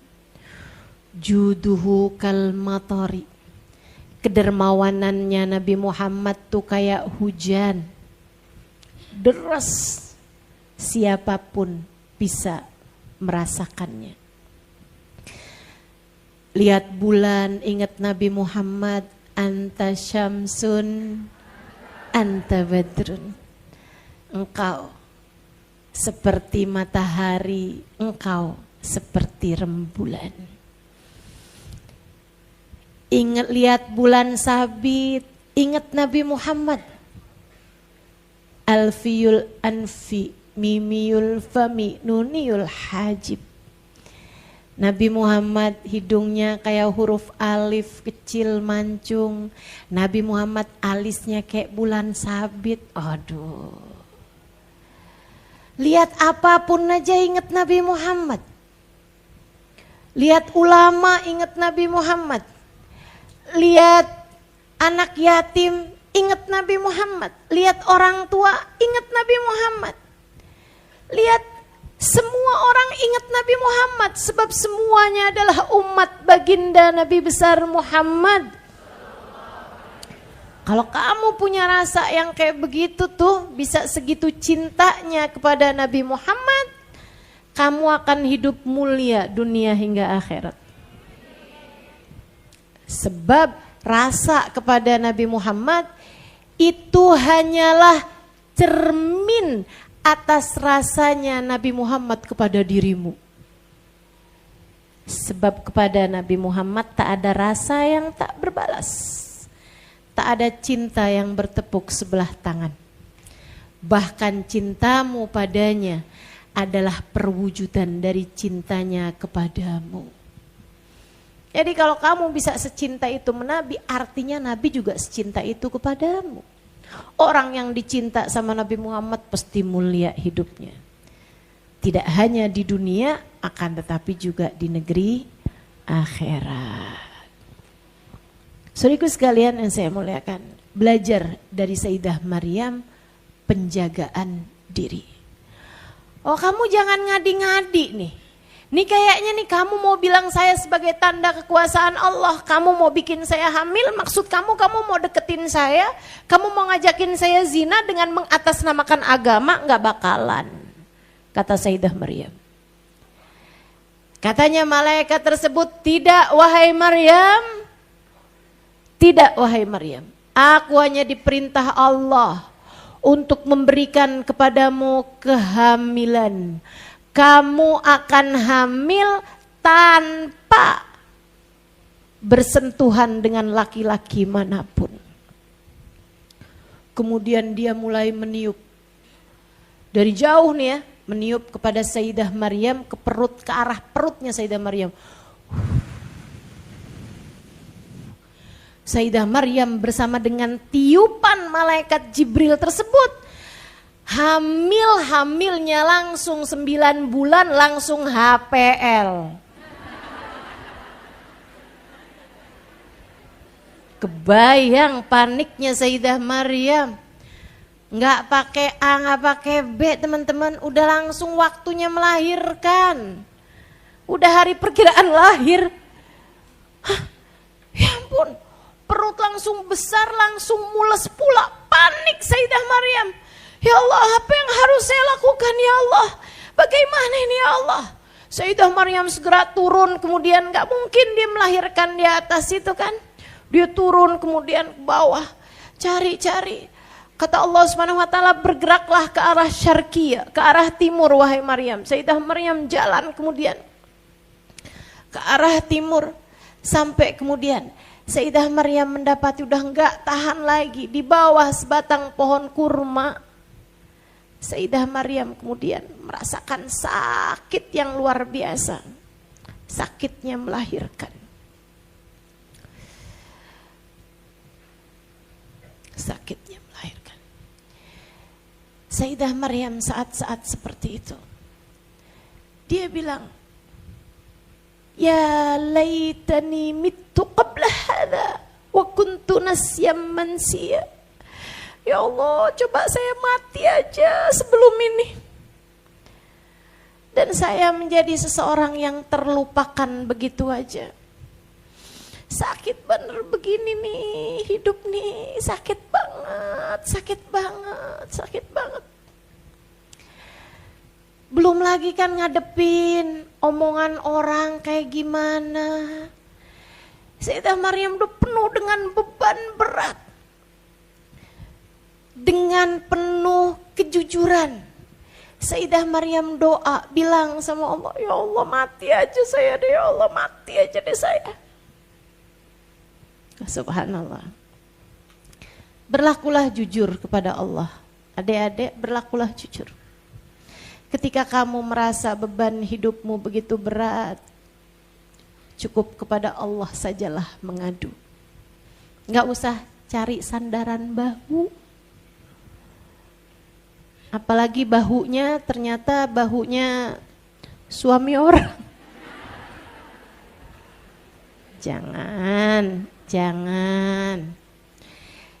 [SPEAKER 1] Juduhu kal matori. Kedermawanannya Nabi Muhammad tuh kayak hujan. Deras. Siapapun bisa merasakannya. Lihat bulan, ingat Nabi Muhammad. Anta syamsun, anta badrun. Engkau seperti matahari, engkau seperti rembulan. Ingat, lihat bulan sabit, ingat Nabi Muhammad. Alfiyul anfi, mimiyul fami, nuniyul hajib. Nabi Muhammad hidungnya kayak huruf alif kecil mancung. Nabi Muhammad alisnya kayak bulan sabit. Aduh. Lihat apapun aja ingat Nabi Muhammad. Lihat ulama ingat Nabi Muhammad. Lihat anak yatim ingat Nabi Muhammad. Lihat orang tua ingat Nabi Muhammad. Lihat semua orang ingat Nabi Muhammad, sebab semuanya adalah umat baginda Nabi besar Muhammad. Kalau kamu punya rasa yang kayak begitu tuh, bisa segitu cintanya kepada Nabi Muhammad, kamu akan hidup mulia dunia hingga akhirat. Sebab rasa kepada Nabi Muhammad itu hanyalah cermin atas rasanya Nabi Muhammad kepada dirimu. Sebab kepada Nabi Muhammad tak ada rasa yang tak berbalas. Tak ada cinta yang bertepuk sebelah tangan. Bahkan cintamu padanya adalah perwujudan dari cintanya kepadamu. Jadi kalau kamu bisa secinta itu menabi, artinya Nabi juga secinta itu kepadamu. Orang yang dicinta sama Nabi Muhammad pasti mulia hidupnya. Tidak hanya di dunia, akan tetapi juga di negeri akhirat. Saudaraku sekalian yang saya muliakan, belajar dari Sayyidah Maryam penjagaan diri. Oh, kamu jangan ngadi-ngadi nih. Nih kayaknya nih kamu mau bilang saya sebagai tanda kekuasaan Allah, kamu mau bikin saya hamil, maksud kamu mau deketin saya, kamu mau ngajakin saya zina dengan mengatasnamakan agama, nggak bakalan, kata Sayyidah Maryam. Katanya malaikat tersebut, tidak wahai Maryam, tidak wahai Maryam, aku hanya diperintah Allah untuk memberikan kepadamu kehamilan. Kamu akan hamil tanpa bersentuhan dengan laki-laki manapun. Kemudian dia mulai meniup. Dari jauh nih ya, meniup kepada Sayyidah Maryam, ke perut, ke arah perutnya Sayyidah Maryam. Sayyidah Maryam bersama dengan tiupan malaikat Jibril tersebut, hamilnya langsung 9 bulan, langsung HPL. Kebayang paniknya Sayyidah Maryam. Nggak pakai A, nggak pakai B teman-teman, udah langsung waktunya melahirkan. Udah hari perkiraan lahir. Hah, ya ampun, perut langsung besar, langsung mules pula, panik Sayyidah Maryam. Ya Allah, apa yang harus saya lakukan ya Allah? Bagaimana ini ya Allah? Sayyidah Maryam segera turun, kemudian gak mungkin dia melahirkan di atas itu kan. Dia turun kemudian ke bawah, cari-cari. Kata Allah Subhanahu wa taala, bergeraklah ke arah syarqiyah, ke arah timur wahai Maryam. Sayyidah Maryam jalan kemudian ke arah timur, sampai kemudian Sayyidah Maryam mendapati udah gak tahan lagi di bawah sebatang pohon kurma. Sayyidah Maryam kemudian merasakan sakit yang luar biasa. sakitnya melahirkan. Sakitnya melahirkan. Sayyidah Maryam saat-saat seperti itu, dia bilang, ya laitani mittu qabla hadha wa kuntu nasyam mansiya. Ya Allah, coba saya mati aja sebelum ini. Dan saya menjadi seseorang yang terlupakan begitu aja. Sakit bener begini nih, hidup nih, sakit banget, sakit banget, sakit banget. Belum lagi kan ngadepin omongan orang kayak gimana. Sayyidah Maryam udah penuh dengan beban berat. Dengan penuh kejujuran. Sayyidah Maryam doa, bilang sama Allah, ya Allah mati aja saya deh, ya Allah mati aja deh saya. Subhanallah. Berlakulah jujur kepada Allah. Adik-adik, berlakulah jujur. Ketika kamu merasa beban hidupmu begitu berat, cukup kepada Allah sajalah mengadu. Enggak usah cari sandaran bahu. Apalagi bahunya ternyata bahunya suami orang.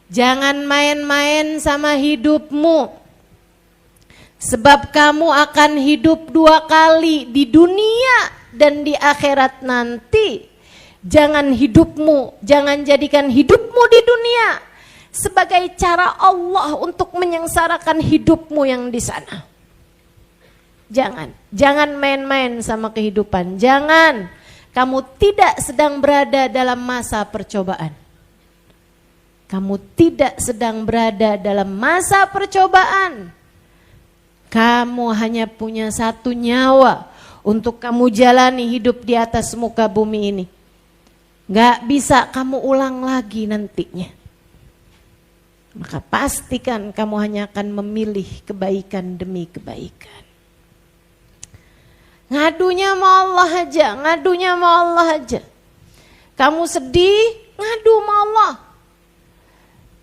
[SPEAKER 1] Jangan main-main sama hidupmu. Sebab kamu akan hidup 2 kali di dunia dan di akhirat nanti. Jangan jadikan hidupmu di dunia sebagai cara Allah untuk menyengsarakan hidupmu yang di sana. Jangan main-main sama kehidupan. Jangan, kamu tidak sedang berada dalam masa percobaan. Kamu tidak sedang berada dalam masa percobaan. Kamu hanya punya 1 nyawa untuk kamu jalani hidup di atas muka bumi ini. Gak bisa kamu ulang lagi nantinya. Maka pastikan kamu hanya akan memilih kebaikan demi kebaikan. Ngadunya sama Allah aja. Kamu sedih, ngadu sama Allah.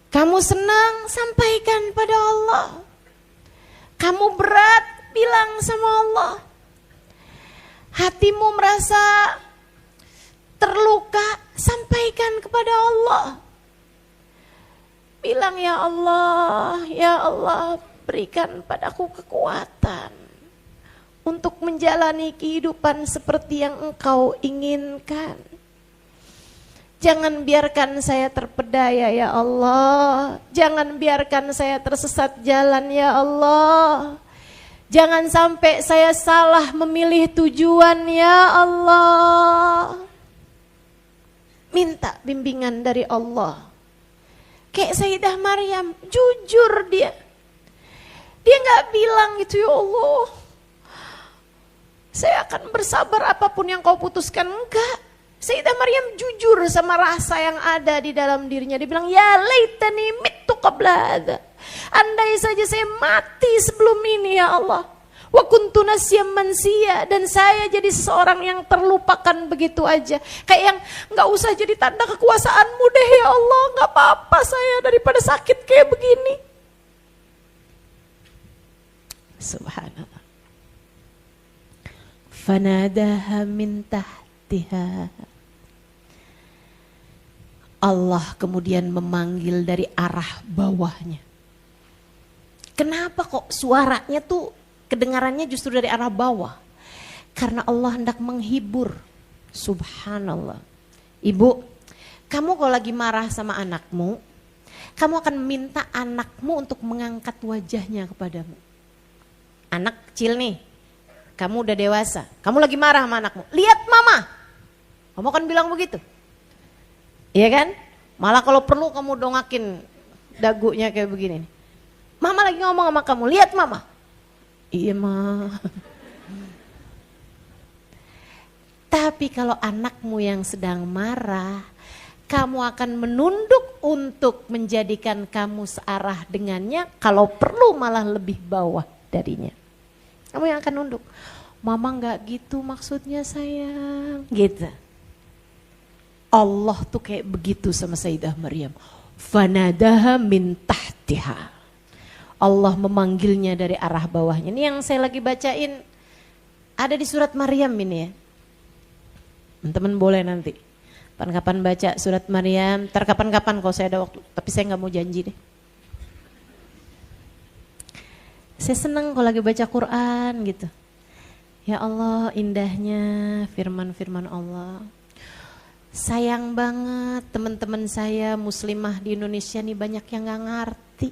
[SPEAKER 1] Kamu senang, sampaikan pada Allah. Kamu berat, bilang sama Allah. Hatimu merasa terluka, sampaikan kepada Allah. Bilang, ya Allah, berikan padaku kekuatan untuk menjalani kehidupan seperti yang Engkau inginkan. Jangan biarkan saya terpedaya ya Allah. Jangan biarkan saya tersesat jalan ya Allah. Jangan sampai saya salah memilih tujuan ya Allah. Minta bimbingan dari Allah. Kayak Sayyidah Maryam, jujur dia. Dia gak bilang gitu, ya Allah, saya akan bersabar apapun yang kau putuskan. Enggak. Sayyidah Maryam jujur sama rasa yang ada di dalam dirinya. Dia bilang, ya laitani mittu qabla hadza. Andai saja saya mati sebelum ini ya Allah. Wa kuntu nasyam mansiya, dan saya jadi seorang yang terlupakan begitu aja. Kayak yang gak usah jadi tanda kekuasaanmu deh ya Allah, gak apa-apa saya daripada sakit kayak begini. Subhanallah. Fanadaha min tahtiha. Allah kemudian memanggil dari arah bawahnya. Kenapa kok suaranya tuh kedengarannya justru dari arah bawah? Karena Allah hendak menghibur. Subhanallah. Ibu, kamu kalau lagi marah sama anakmu, kamu akan minta anakmu untuk mengangkat wajahnya kepadamu. Anak kecil nih, kamu udah dewasa, kamu lagi marah sama anakmu, lihat mama. Kamu akan bilang begitu. Iya kan? Malah kalau perlu kamu dongakin dagunya kayak begini. Mama lagi ngomong sama kamu, lihat mama. Iya ma. Tapi kalau anakmu yang sedang marah, kamu akan menunduk untuk menjadikan kamu searah dengannya, kalau perlu malah lebih bawah darinya. Kamu yang akan nunduk. Mama nggak gitu maksudnya sayang, gitu. Allah tuh kayak begitu sama Sayyidah Maryam. Fanadaha min tahtiha. Allah memanggilnya dari arah bawahnya. Ini yang saya lagi bacain ada di surat Maryam ini ya. Teman-teman boleh nanti kapan-kapan baca surat Maryam, kapan-kapan kalau saya ada waktu, tapi saya nggak mau janji deh. Saya senang kalau lagi baca Quran gitu. Ya Allah, indahnya firman-firman Allah. Sayang banget teman-teman saya muslimah di Indonesia nih banyak yang nggak ngerti.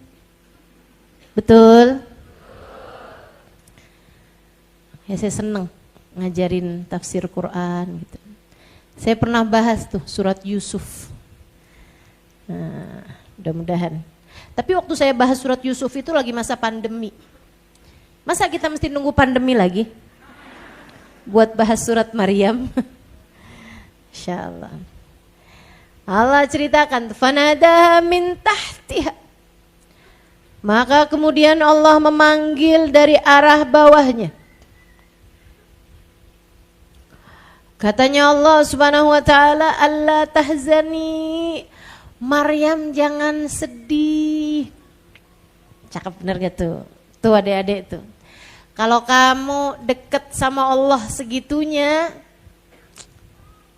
[SPEAKER 1] Betul? Ya saya senang ngajarin tafsir Quran gitu. Saya pernah bahas tuh surat Yusuf. Nah, mudah-mudahan. Tapi waktu saya bahas surat Yusuf itu lagi masa pandemi. Masa kita mesti nunggu pandemi lagi? Buat bahas surat Maryam. Insyaallah. Allah ceritakan, fanada min tahtiha. Maka kemudian Allah memanggil dari arah bawahnya. Katanya Allah Subhanahu wa taala, "Allah tahzani." Maryam jangan sedih. Cakep bener gak tuh? Tuh adik-adik tuh. Kalau kamu deket sama Allah segitunya,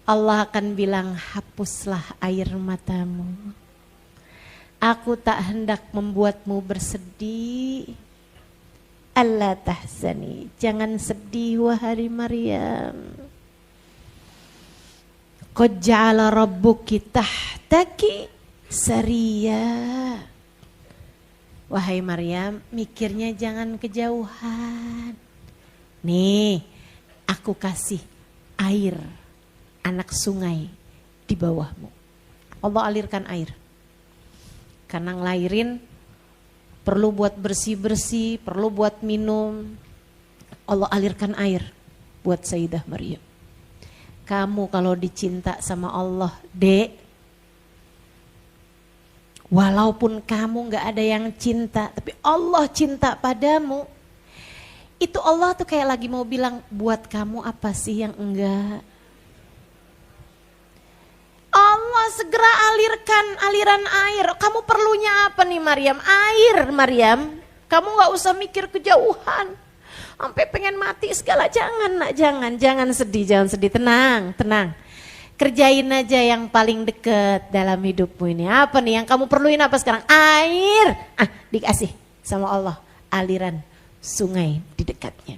[SPEAKER 1] Allah akan bilang, hapuslah air matamu. Aku tak hendak membuatmu bersedih. Allah tahzani. Jangan sedih wahai Maryam. Qad ja'ala rabbuki tahtaki sariya. Wahai Maryam, mikirnya jangan kejauhan. Nih, aku kasih air, anak sungai di bawahmu. Allah alirkan air. Karena ngelahirin perlu buat bersih-bersih, perlu buat minum. Allah alirkan air buat Sayyidah Maryam. Kamu kalau dicinta sama Allah, Dek, walaupun kamu gak ada yang cinta, tapi Allah cinta padamu, itu Allah tuh kayak lagi mau bilang, buat kamu apa sih yang enggak? Allah segera alirkan aliran air. Kamu perlunya apa nih Maryam? Air Maryam. Kamu gak usah mikir kejauhan. Sampai pengen mati segala, jangan nak, jangan sedih, tenang. Kerjain aja yang paling deket dalam hidupmu ini. Apa nih yang kamu perluin apa sekarang? Air. Dikasih sama Allah aliran sungai di dekatnya.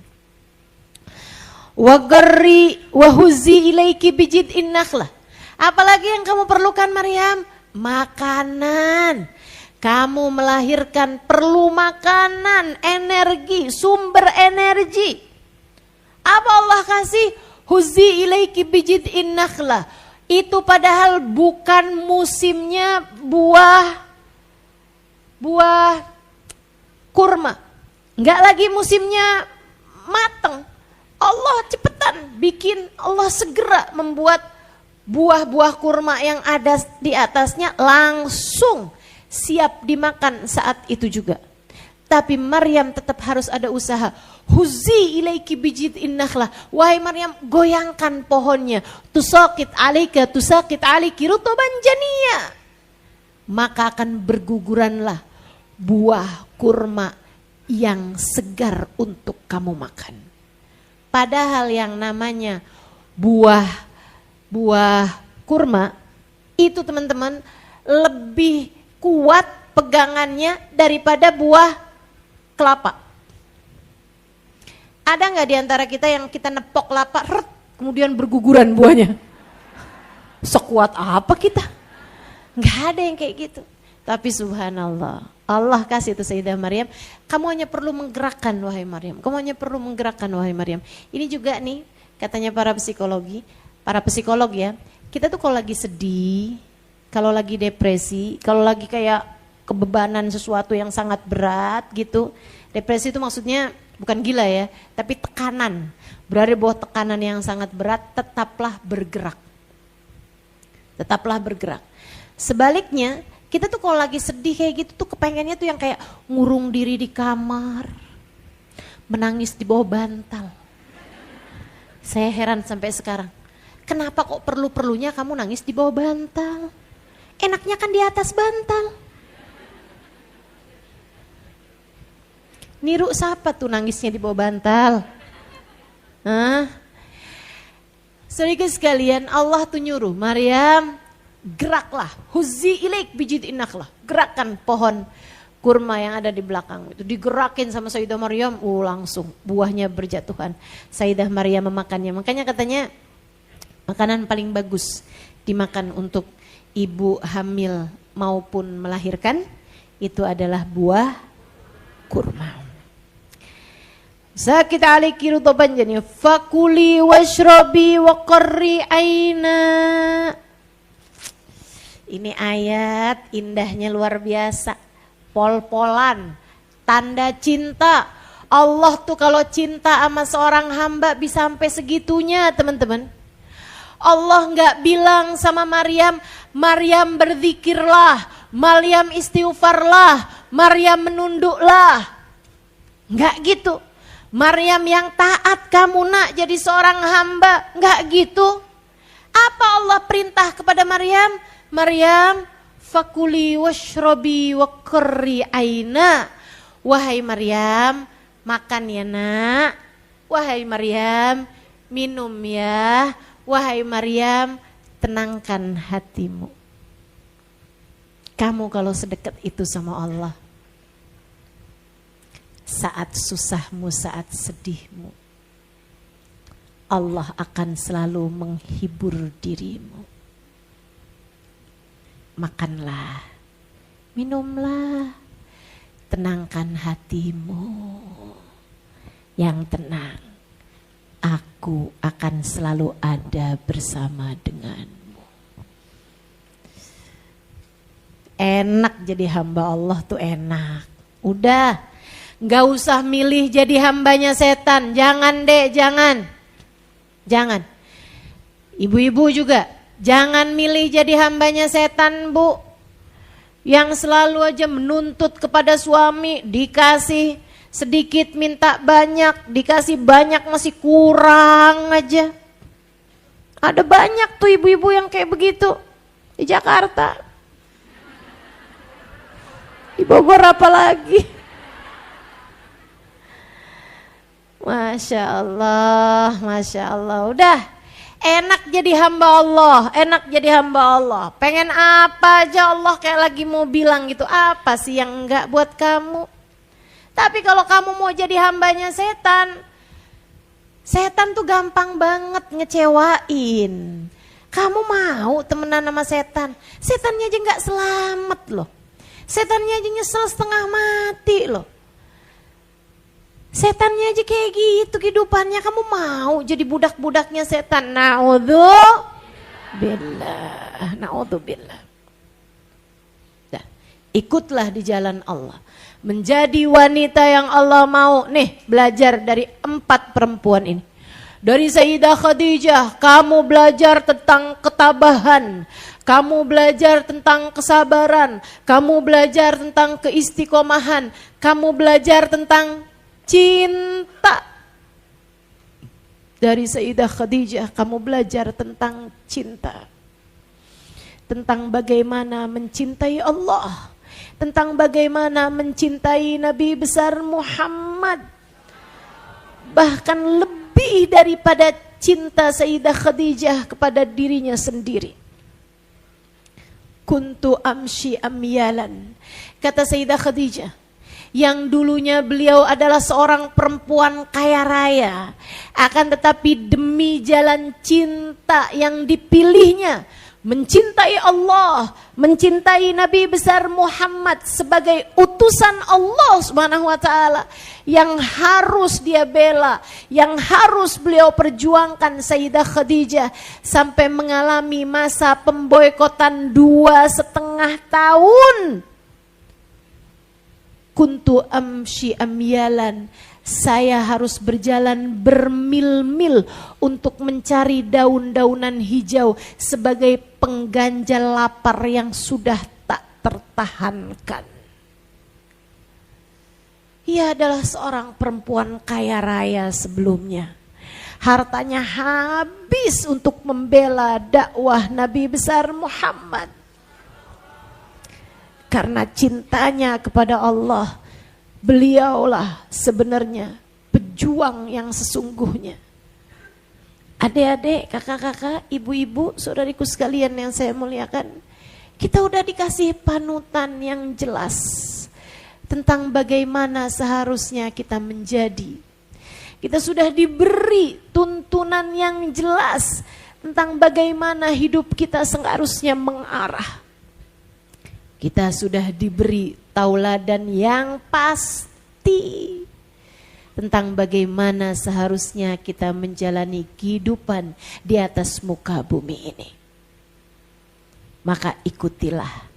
[SPEAKER 1] Wa garri wa huzi ilaiki bijid'in nakhlah. Apalagi yang kamu perlukan Maryam? Makanan. Kamu melahirkan perlu makanan, energi, sumber energi. Apa Allah kasih? Huzi ilaiki bijid'in nakhlah. Itu padahal bukan musimnya buah kurma. Enggak lagi musimnya mateng. Allah cepetan bikin, Allah segera membuat buah-buah kurma yang ada di atasnya langsung siap dimakan saat itu juga. Tapi Maryam tetap harus ada usaha. Huzi ilaiki bijid'in nakhlah. Wahai Maryam, goyangkan pohonnya. Tusaqit aliki rutuban janiyya. Maka akan berguguranlah buah kurma yang segar untuk kamu makan. Padahal yang namanya buah kurma itu teman-teman lebih kuat pegangannya daripada buah kelapa. Ada nggak di antara kita yang kita nepok kelapa, kemudian berguguran buahnya? Sekuat apa kita? Nggak ada yang kayak gitu. Tapi subhanallah, Allah kasih itu Sayyidah Maryam. Kamu hanya perlu menggerakkan wahai Maryam. Kamu hanya perlu menggerakkan wahai Maryam. Ini juga nih katanya para psikolog ya. Kita tuh kalau lagi sedih, kalau lagi depresi, kalau lagi kayak kebebanan sesuatu yang sangat berat gitu. Depresi itu maksudnya bukan gila ya, tapi tekanan. Berada di bawah tekanan yang sangat berat, tetaplah bergerak. Tetaplah bergerak. Sebaliknya, kita tuh kalau lagi sedih kayak gitu tuh kepengennya tuh yang kayak ngurung diri di kamar. Menangis di bawah bantal. Saya heran sampai sekarang. Kenapa kok perlu-perlunya kamu nangis di bawah bantal? Enaknya kan di atas bantal. Niru siapa tuh nangisnya di bawah bantal? Saudara sekalian, Allah tuh nyuruh Maryam, geraklah, huzzi ilaik bijid'in nakhlah, gerakkan pohon kurma yang ada di belakang itu, digerakin sama Sayyidah Maryam, langsung buahnya berjatuhan. Sayyidah Maryam memakannya. Makanya katanya makanan paling bagus dimakan untuk ibu hamil maupun melahirkan itu adalah buah kurma. Sakit aliki rutoban jani fakuli washrobi wa qarri aina. Ini ayat indahnya luar biasa. Pol-polan, tanda cinta. Allah tuh kalau cinta sama seorang hamba bisa sampai segitunya, teman-teman. Allah nggak bilang sama Maryam, Maryam berzikirlah, Maryam istighfarlah, Maryam menunduklah. Nggak gitu. Maryam yang taat kamu nak jadi seorang hamba, enggak gitu. Apa Allah perintah kepada Maryam? Maryam, fakuli washrobi wa qarri aina. Wahai Maryam, makan ya nak. Wahai Maryam, minum ya. Wahai Maryam, tenangkan hatimu. Kamu kalau sedekat itu sama Allah, saat susahmu, saat sedihmu, Allah akan selalu menghibur dirimu. Makanlah, minumlah, tenangkan hatimu yang tenang. Aku akan selalu ada bersama denganmu. Enak jadi hamba Allah tuh enak. Udah. Gak usah milih jadi hambanya setan. Jangan deh, jangan. Jangan. Ibu-ibu juga, jangan milih jadi hambanya setan, Bu. Yang selalu aja menuntut kepada suami, dikasih sedikit minta banyak, dikasih banyak masih kurang aja. Ada banyak tuh ibu-ibu yang kayak begitu di Jakarta. Di Bogor apalagi. Masya Allah, Masya Allah. Udah, enak jadi hamba Allah, enak jadi hamba Allah. Pengen apa aja Allah kayak lagi mau bilang gitu. Apa sih yang enggak buat kamu? Tapi kalau kamu mau jadi hambanya setan, setan tuh gampang banget ngecewain. Kamu mau temenan sama setan? Setannya aja enggak selamat loh. Setannya aja nyesel setengah mati loh. Setannya aja kayak gitu kehidupannya, kamu mau jadi budak-budaknya setan? Naudzubillah, naudzubillah. Nah, ikutlah di jalan Allah. Menjadi wanita yang Allah mau. Nih, belajar dari 4 perempuan ini. Dari Sayyidah Khadijah, kamu belajar tentang ketabahan. Kamu belajar tentang kesabaran. Kamu belajar tentang keistiqomahan. Kamu belajar tentang cinta. Dari Sayyidah Khadijah kamu belajar tentang cinta. Tentang bagaimana mencintai Allah. Tentang bagaimana mencintai Nabi besar Muhammad. Bahkan lebih daripada cinta Sayyidah Khadijah kepada dirinya sendiri. Kuntu amshi amyalan. Kata Sayyidah Khadijah, yang dulunya beliau adalah seorang perempuan kaya raya, akan tetapi demi jalan cinta yang dipilihnya, mencintai Allah, mencintai Nabi besar Muhammad sebagai utusan Allah Subhanahu wa taala, yang harus dia bela, yang harus beliau perjuangkan. Sayyidah Khadijah sampai mengalami masa pemboikotan 2,5 tahun. Kuntu amshi amyalan, saya harus berjalan bermil-mil untuk mencari daun-daunan hijau sebagai pengganjal lapar yang sudah tak tertahankan. Ia adalah seorang perempuan kaya raya sebelumnya. Hartanya habis untuk membela dakwah Nabi besar Muhammad. Karena cintanya kepada Allah, beliaulah sebenarnya pejuang yang sesungguhnya. Adik-adik, kakak-kakak, ibu-ibu, saudariku sekalian yang saya muliakan, kita udah dikasih panutan yang jelas tentang bagaimana seharusnya kita menjadi. Kita sudah diberi tuntunan yang jelas tentang bagaimana hidup kita seharusnya mengarah. Kita sudah diberi tauladan yang pasti tentang bagaimana seharusnya kita menjalani kehidupan di atas muka bumi ini. Maka ikutilah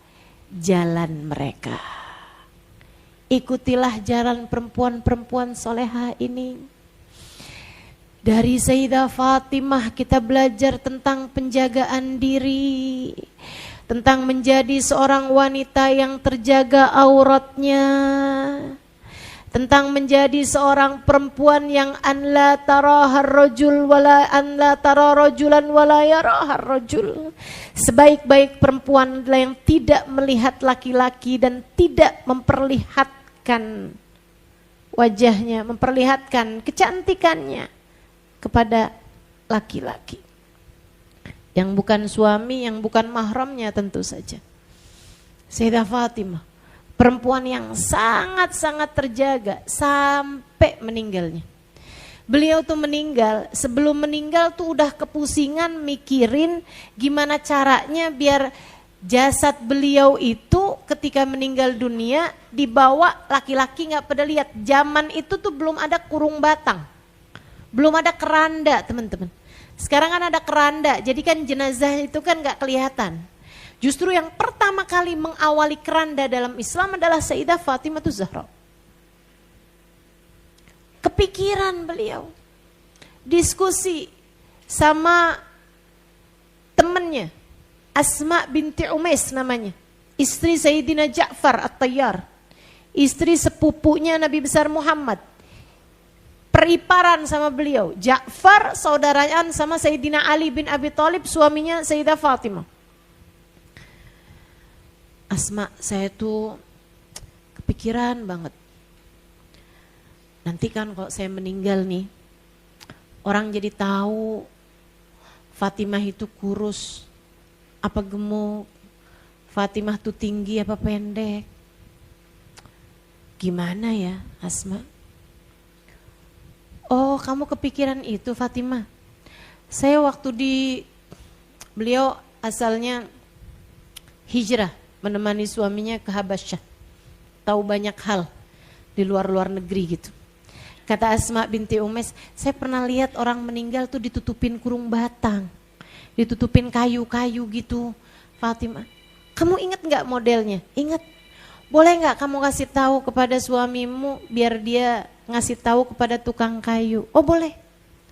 [SPEAKER 1] jalan mereka. Ikutilah jalan perempuan-perempuan solehah ini. Dari Sayyidah Fatimah kita belajar tentang penjagaan diri, tentang menjadi seorang wanita yang terjaga auratnya, tentang menjadi seorang perempuan yang an la tarahar rajul wala an la tara rajulan wala yarahar rajul. Sebaik-baik perempuan adalah yang tidak melihat laki-laki dan tidak memperlihatkan wajahnya, memperlihatkan kecantikannya kepada laki-laki. Yang bukan suami, yang bukan mahramnya tentu saja. Sayyidah Fatimah, perempuan yang sangat-sangat terjaga sampai meninggalnya. Beliau tuh meninggal, sebelum meninggal tuh udah kepusingan mikirin gimana caranya biar jasad beliau itu ketika meninggal dunia dibawa laki-laki gak pada lihat. Zaman itu tuh belum ada kurung batang, belum ada keranda teman-teman. Sekarang kan ada keranda, jadi kan jenazah itu kan gak kelihatan. Justru yang pertama kali mengawali keranda dalam Islam adalah Sayyidah Fatimah Zahra. Kepikiran beliau, diskusi sama temannya, Asma binti Umais namanya, istri Sayyidina Ja'far At-Tayyar, istri sepupunya Nabi besar Muhammad. Periparan sama beliau, Ja'far saudaraan sama Sayyidina Ali bin Abi Thalib, suaminya Sayyidah Fatimah. Asma, saya tuh kepikiran banget. Nanti kan kalau saya meninggal nih, orang jadi tahu Fatimah itu kurus apa gemuk, Fatimah tuh tinggi apa pendek. Gimana ya Asma? Oh, kamu kepikiran itu Fatimah? Saya waktu beliau asalnya hijrah menemani suaminya ke Habasyah. Tahu banyak hal di luar-luar negeri gitu. Kata Asma binti Umais, saya pernah lihat orang meninggal tuh ditutupin kurung batang, ditutupin kayu-kayu gitu. Fatimah, kamu ingat gak modelnya? Ingat. Boleh gak kamu kasih tahu kepada suamimu biar dia ngasih tahu kepada tukang kayu? Oh boleh,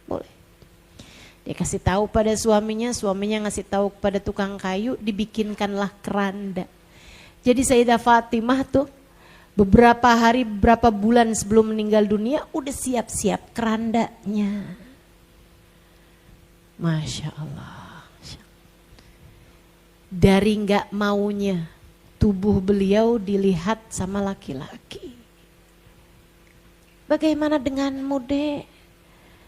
[SPEAKER 1] boleh. Dia kasih tahu pada suaminya, suaminya ngasih tahu kepada tukang kayu, dibikinkanlah keranda. Jadi Sayyidah Fatimah tuh beberapa hari, beberapa bulan sebelum meninggal dunia udah siap-siap kerandanya. Masya Allah. Dari gak maunya tubuh beliau dilihat sama laki-laki. Bagaimana denganmu Dek?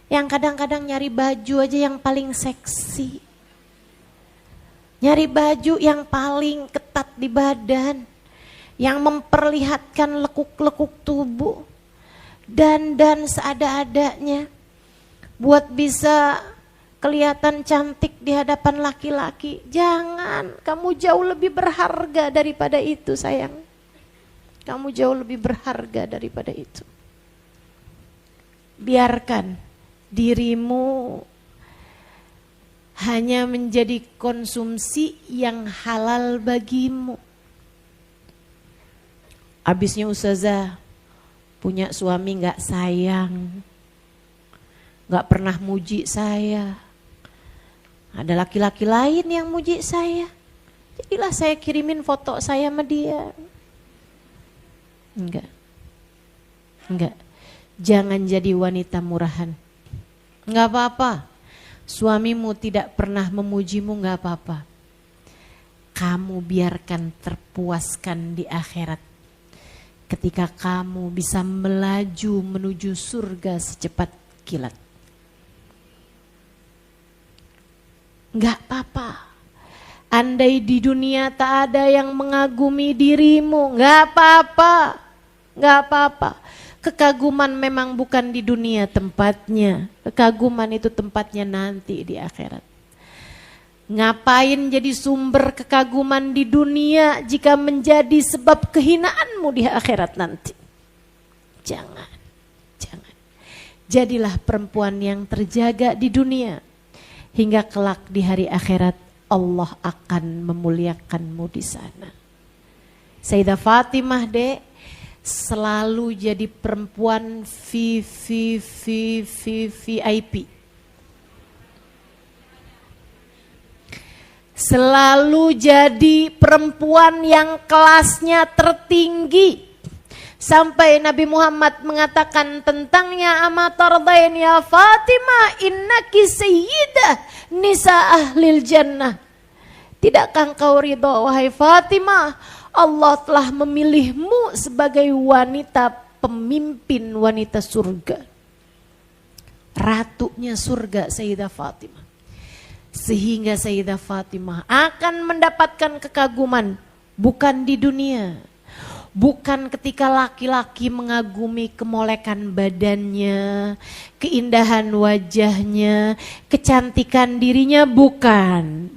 [SPEAKER 1] Yang kadang-kadang nyari baju aja yang paling seksi. Nyari baju yang paling ketat di badan. Yang memperlihatkan lekuk-lekuk tubuh. Dan seada-adanya. Buat bisa kelihatan cantik di hadapan laki-laki. Jangan, kamu jauh lebih berharga daripada itu sayang. Kamu jauh lebih berharga daripada itu. Biarkan dirimu hanya menjadi konsumsi yang halal bagimu. Abisnya Ustazah punya suami gak sayang, gak pernah muji saya. Ada laki-laki lain yang muji saya, jadilah saya kirimin foto saya sama dia. Enggak. Jangan jadi wanita murahan. Nggak apa-apa. Suamimu tidak pernah memujimu, nggak apa-apa. Kamu biarkan terpuaskan di akhirat. Ketika kamu bisa melaju menuju surga secepat kilat. Nggak apa-apa. Andai di dunia tak ada yang mengagumi dirimu, nggak apa-apa. Nggak apa-apa. Kekaguman memang bukan di dunia tempatnya. Kekaguman itu tempatnya nanti di akhirat. Ngapain jadi sumber kekaguman di dunia jika menjadi sebab kehinaanmu di akhirat nanti? Jangan, jangan. Jadilah perempuan yang terjaga di dunia. Hingga kelak di hari akhirat Allah akan memuliakanmu di sana. Sayyidah Fatimah dek, selalu jadi perempuan VIP. Selalu jadi perempuan yang kelasnya tertinggi. Sampai Nabi Muhammad mengatakan tentangnya, amatardain ya Fatimah innaki sayyidah nisa ahlil jannah. Tidakkah engkau ridha wahai Fatimah, Allah telah memilihmu sebagai wanita pemimpin wanita surga. Ratunya surga Sayyidah Fatimah. Sehingga Sayyidah Fatimah akan mendapatkan kekaguman bukan di dunia. Bukan ketika laki-laki mengagumi kemolekan badannya, keindahan wajahnya, kecantikan dirinya, bukan.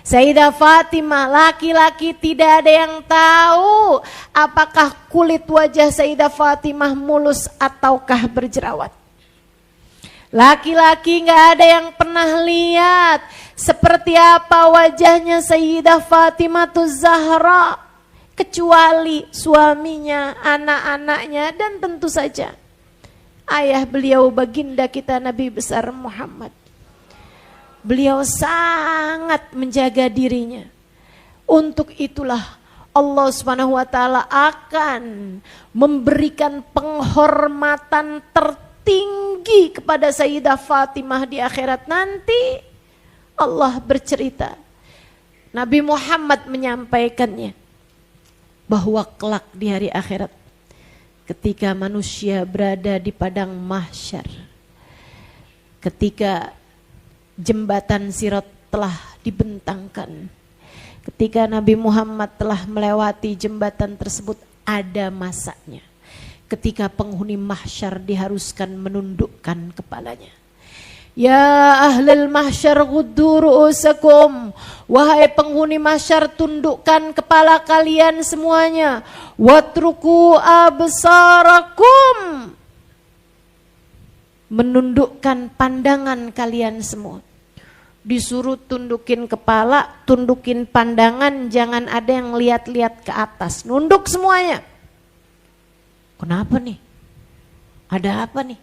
[SPEAKER 1] Sayyidah Fatimah, laki-laki tidak ada yang tahu apakah kulit wajah Sayyidah Fatimah mulus ataukah berjerawat. Laki-laki nggak ada yang pernah lihat seperti apa wajahnya Sayyidah Fatimah Zahra, kecuali suaminya, anak-anaknya, dan tentu saja ayah beliau baginda kita Nabi besar Muhammad. Beliau sangat menjaga dirinya. Untuk itulah Allah Subhanahu wa taala akan memberikan penghormatan tertinggi kepada Sayyidah Fatimah di akhirat nanti. Allah bercerita, Nabi Muhammad menyampaikannya, bahwa kelak di hari akhirat ketika manusia berada di padang mahsyar, ketika jembatan Sirat telah dibentangkan, ketika Nabi Muhammad telah melewati jembatan tersebut, ada masanya ketika penghuni mahsyar diharuskan menundukkan kepalanya. Ya ahlul mahsyar ghuddu ru'usakum, wahai penghuni mahsyar tundukkan kepala kalian semuanya. Watruku absarakum, menundukkan pandangan kalian semua. Disuruh tundukin kepala, tundukin pandangan, jangan ada yang lihat-lihat ke atas, nunduk semuanya. Kenapa nih? Ada apa nih?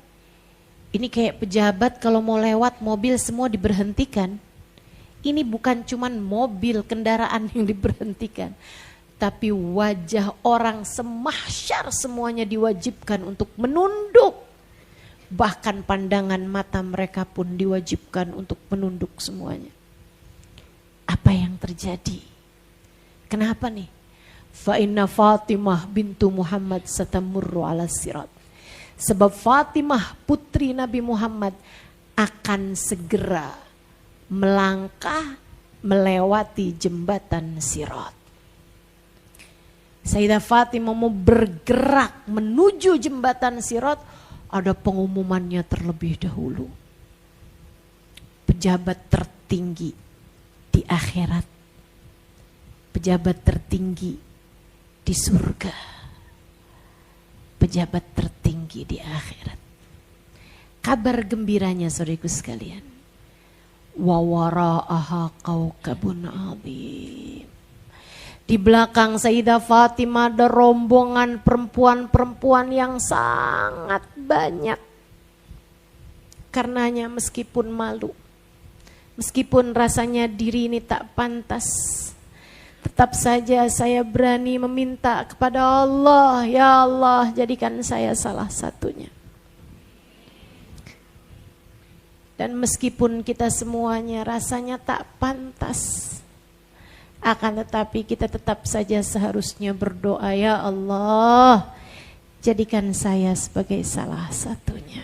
[SPEAKER 1] Ini kayak pejabat kalau mau lewat mobil semua diberhentikan. Ini bukan cuman mobil, kendaraan yang diberhentikan, tapi wajah orang semahsyar semuanya diwajibkan untuk menunduk. Bahkan pandangan mata mereka pun diwajibkan untuk menunduk semuanya. Apa yang terjadi? Kenapa nih? Fa inna Fatimah bintu Muhammad satamurru ala sirat. Sebab Fatimah putri Nabi Muhammad akan segera melangkah melewati jembatan Sirat. Sayyidah Fatimah mau bergerak menuju jembatan Sirat, ada pengumumannya terlebih dahulu. Pejabat tertinggi di akhirat, pejabat tertinggi di surga, pejabat tertinggi di akhirat. Kabar gembiranya saudaraku sekalian, wa wara'aha kaukabun azim. Di belakang Sayyidah Fatimah ada rombongan perempuan-perempuan yang sangat banyak. Karenanya meskipun malu, meskipun rasanya diri ini tak pantas, tetap saja saya berani meminta kepada Allah, ya Allah jadikan saya salah satunya. Dan meskipun kita semuanya rasanya tak pantas, akan tetapi kita tetap saja seharusnya berdoa, ya Allah, jadikan saya sebagai salah satunya.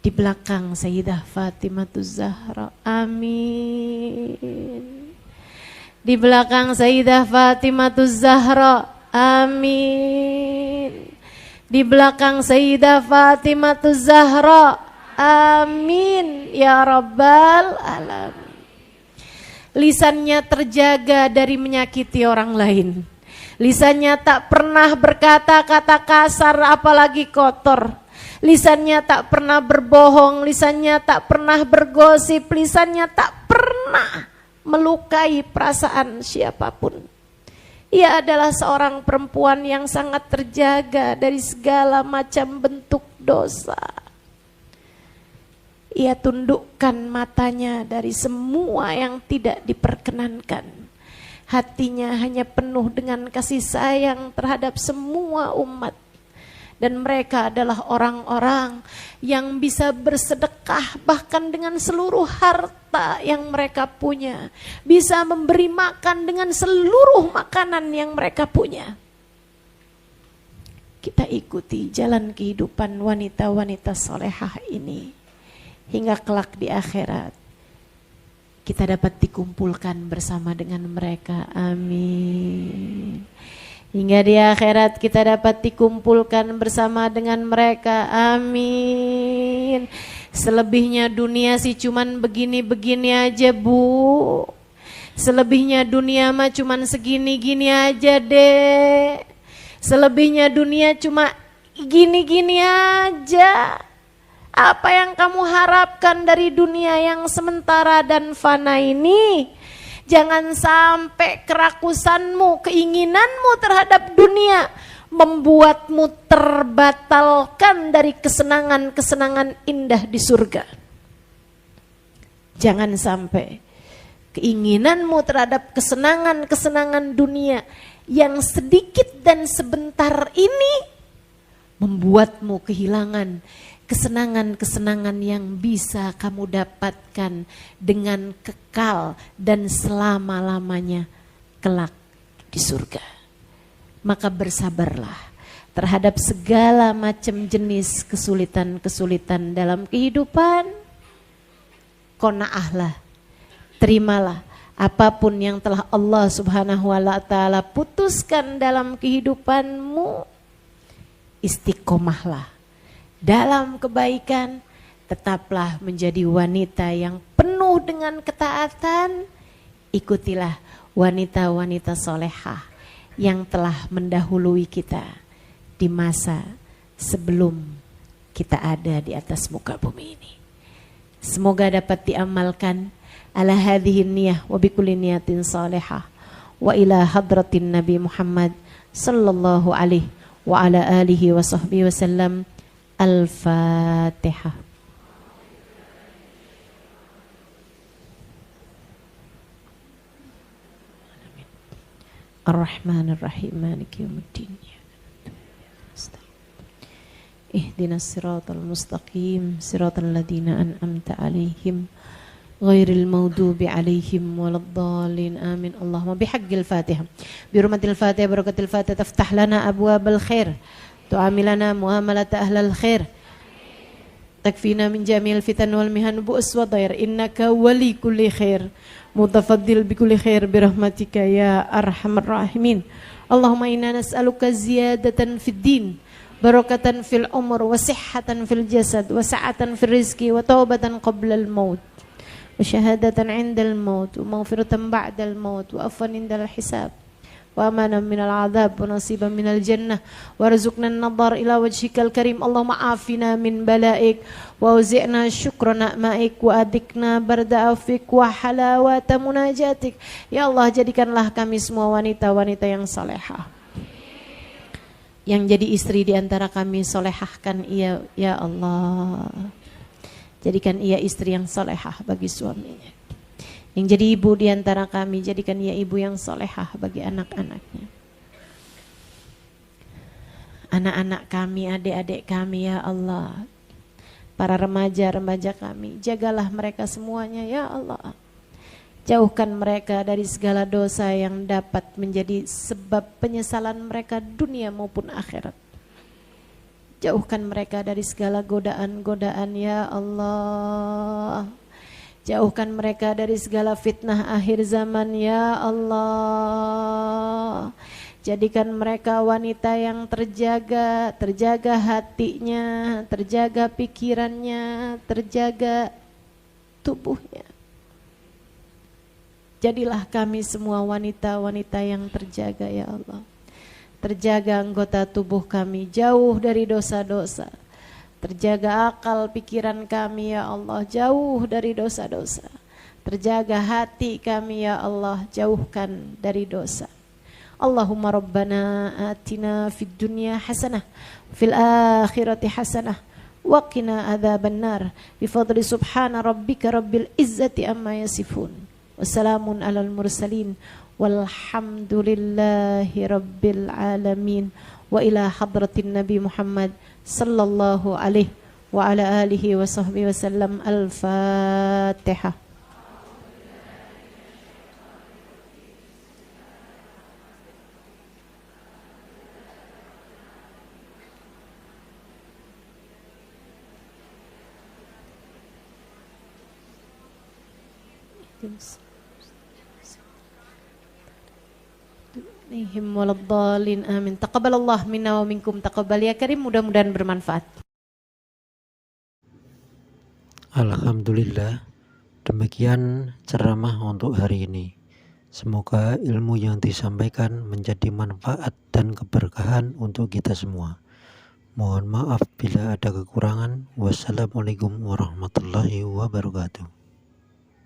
[SPEAKER 1] Di belakang Sayyidah Fatimahuz Zahra, amin. Di belakang Sayyidah Fatimahuz Zahra, amin. Di belakang Sayyidah Fatimahuz Zahra, amin ya Rabbal Alamin. Lisannya terjaga dari menyakiti orang lain. Lisannya tak pernah berkata-kata kasar apalagi kotor. Lisannya tak pernah berbohong, lisannya tak pernah bergosip, lisannya tak pernah melukai perasaan siapapun. Ia adalah seorang perempuan yang sangat terjaga dari segala macam bentuk dosa. Ia tundukkan matanya dari semua yang tidak diperkenankan. Hatinya hanya penuh dengan kasih sayang terhadap semua umat. Dan mereka adalah orang-orang yang bisa bersedekah bahkan dengan seluruh harta yang mereka punya. Bisa memberi makan dengan seluruh makanan yang mereka punya. Kita ikuti jalan kehidupan wanita-wanita solehah ini. Hingga kelak di akhirat kita dapat dikumpulkan bersama dengan mereka. Amin. Hingga di akhirat kita dapat dikumpulkan bersama dengan mereka. Amin. Selebihnya dunia sih cuman begini-begini aja, Bu. Selebihnya dunia mah cuman segini-gini aja deh. Selebihnya dunia cuma gini-gini aja. Apa yang kamu harapkan dari dunia yang sementara dan fana ini? Jangan sampai kerakusanmu, keinginanmu terhadap dunia membuatmu terbatalkan dari kesenangan-kesenangan indah di surga. Jangan sampai keinginanmu terhadap kesenangan-kesenangan dunia yang sedikit dan sebentar ini membuatmu kehilangan kesenangan-kesenangan yang bisa kamu dapatkan dengan kekal dan selama-lamanya kelak di surga. Maka bersabarlah terhadap segala macam jenis kesulitan-kesulitan dalam kehidupan. Qanaahlah, terimalah apapun yang telah Allah Subhanahu wa taala putuskan dalam kehidupanmu. Istiqomahlah dalam kebaikan, tetaplah menjadi wanita yang penuh dengan ketaatan. Ikutilah wanita-wanita solehah yang telah mendahului kita di masa sebelum kita ada di atas muka bumi ini. Semoga dapat diamalkan ala hadhihi niyah wa bikulli niyatin salihah wa ila hadratin Nabi Muhammad sallallahu alaihi wa ala alihi wa sahbihi wasallam. Al-Fatihah. Ar-Rahmanir-Rahim. Maliki yaumiddin. Ihdinas siratal mustaqim, siratal ladzina an'amta 'alaihim ghairil maghdubi 'alaihim waladdallin. Amin. Allahumma bihaqqil Fatihah. Bi hurmatil Fatihah, barakatil Fatihah, taftah lana abwabal khair. Tu'amilana muamalat ahlal khair. Takfina min jamil fitan wal mihan bu'us wa dair. Innaka wali kulli khair. Mutafaddil bi kulli khair birahmatika ya arhamar rahimin. Allahumma inna nas'aluka ziyadatan fid din, barakatan fil umur, wa sihhatan fil jasad, wa sa'atan fil rizki, wa taubatan qabla al maut, wa syahadatan 'inda al maut, wa maghfiratan ba'da al maut, wa afwan 'inda al hisab, wa amanan minal adab, wa nasiban minal jannah, wa rizqna an-nadhar ila wajhikal karim. Allahumma afina min balaik, wa uzi'na syukra na'maik, wa adikna barda afik, wa halawata munajatik. Ya Allah, jadikanlah kami semua wanita-wanita yang salehah. Yang jadi istri di antara kami, solehahkan ia, ya Allah. Jadikan ia istri yang salehah bagi suaminya. Yang jadi ibu di antara kami, jadikan ia ibu yang solehah bagi anak-anaknya. Anak-anak kami, adik-adik kami, ya Allah, para remaja-remaja kami. Jagalah mereka semuanya ya Allah. Jauhkan mereka dari segala dosa yang dapat menjadi sebab penyesalan mereka dunia maupun akhirat. Jauhkan mereka dari segala godaan-godaan ya Allah. Jauhkan mereka dari segala fitnah akhir zaman ya Allah. Jadikan mereka wanita yang terjaga hatinya, terjaga pikirannya, terjaga tubuhnya. Jadilah kami semua wanita-wanita yang terjaga ya Allah. Terjaga anggota tubuh kami jauh dari dosa-dosa. Terjaga akal pikiran kami ya Allah jauh dari dosa-dosa. Terjaga hati kami ya Allah jauhkan dari dosa. Allahumma rabbana atina fid dunya hasanah fil akhirati hasanah wa qina adzabannar bi fadli subhana rabbika rabbil izzati amma yasifun. Wassalamun alal mursalin walhamdulillahi rabbil alamin. Wa ila hadratin Nabi Muhammad sallallahu alaihi wa ala alihi wa sahbihi wasallam. Al-Fatihah. Waladdallin amin. Taqabbalallah minna wa minkum taqabbal ya karim. Mudah-mudahan bermanfaat.
[SPEAKER 2] Alhamdulillah, demikian ceramah untuk hari ini. Semoga ilmu yang disampaikan menjadi manfaat dan keberkahan untuk kita semua. Mohon maaf bila ada kekurangan. Wassalamualaikum warahmatullahi wabarakatuh.